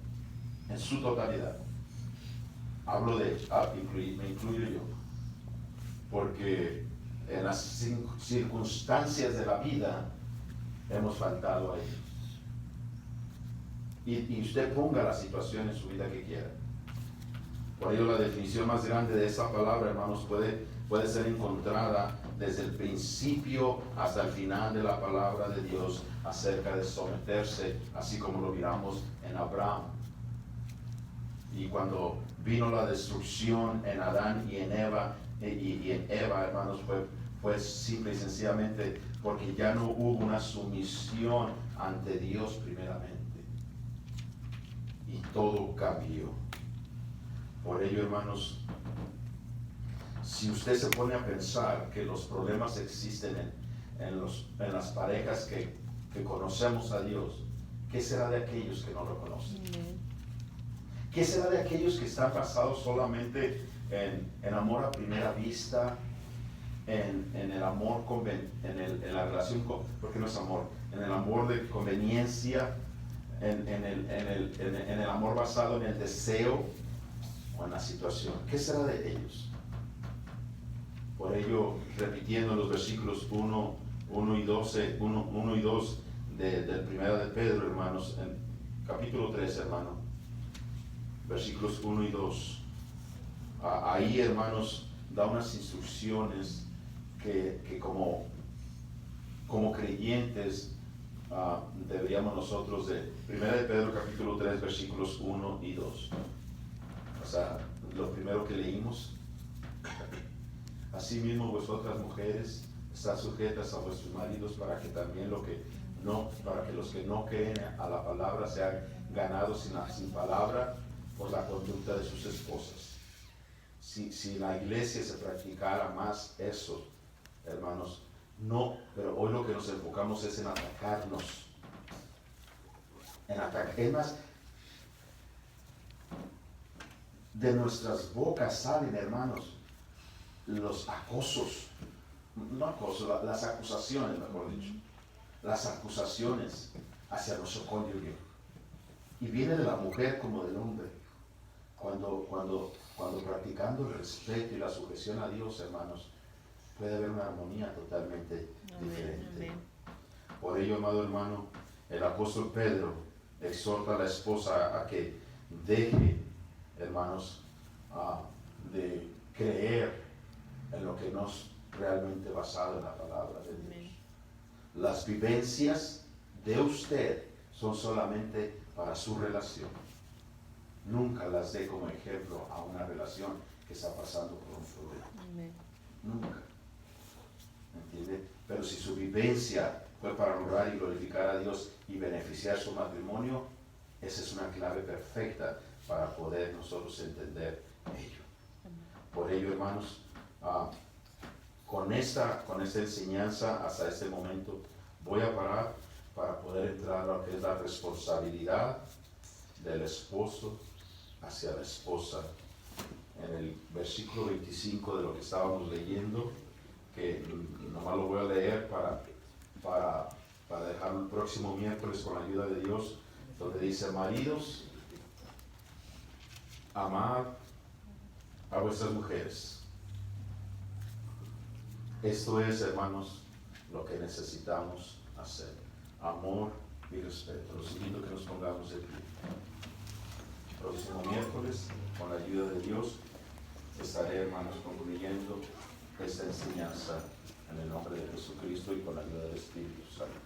En su totalidad. Hablo de, me incluyo yo. Porque en las circunstancias de la vida hemos faltado a ellos. Y usted ponga la situación en su vida que quiera. Por ello la definición más grande de esta palabra, hermanos, puede ser encontrada desde el principio hasta el final de la palabra de Dios acerca de someterse, así como lo miramos en Abraham. Y cuando vino la destrucción en Adán y en Eva, hermanos, fue simple y sencillamente porque ya no hubo una sumisión ante Dios primeramente. Y todo cambió. Por ello, hermanos, si usted se pone a pensar que los problemas existen en las parejas que conocemos a Dios, ¿qué será de aquellos que no lo conocen? ¿Qué será de aquellos que están basados solamente en amor a primera vista, en el amor, en la relación, porque no es amor, en el amor de conveniencia, en el amor basado en el deseo o en la situación? ¿Qué será de ellos? Por ello, repitiendo los versículos 1 y 2 del primero de Pedro, hermanos, en capítulo 3, hermano, versículos 1 y 2. Ahí, hermanos, da unas instrucciones que como creyentes deberíamos nosotros de 1 de Pedro capítulo 3 versículos 1 y 2. O sea, lo primero que leímos. Asimismo vosotras mujeres estad sujetas a vuestros maridos para que también para que los que no creen a la palabra sean ganados sin palabra por la conducta de sus esposas. Si en la iglesia se practicara más eso, hermanos, no, pero hoy lo que nos enfocamos es en atacarnos. Es más, de nuestras bocas salen, hermanos, los acosos, las acusaciones, mejor dicho, las acusaciones hacia nuestro cónyuge. Y viene de la mujer como del hombre. Cuando practicando el respeto y la sujeción a Dios, hermanos, puede haber una armonía totalmente diferente. Por ello, amado hermano, el apóstol Pedro exhorta a la esposa a que deje, hermanos, de creer en lo que no es realmente basado en la palabra de Dios. Las vivencias de usted son solamente para su relación. Nunca las dé como ejemplo a una relación que está pasando por un problema. Nunca. ¿Entiende? Pero si su vivencia fue para honrar y glorificar a Dios y beneficiar su matrimonio, esa es una clave perfecta para poder nosotros entender ello. Por ello, hermanos, con esta enseñanza hasta este momento voy a parar para poder entrar a lo que es la responsabilidad del esposo hacia la esposa. En el versículo 25 de lo que estábamos leyendo, que nomás lo voy a leer para dejarlo el próximo miércoles con la ayuda de Dios, donde dice: maridos, amad a vuestras mujeres. Esto es, hermanos, lo que necesitamos hacer: amor y respeto. Los invito a que nos pongamos de pie. Próximo miércoles, con la ayuda de Dios, estaré, hermanos, concluyendo esta enseñanza en el nombre de Jesucristo y con la ayuda del Espíritu Santo.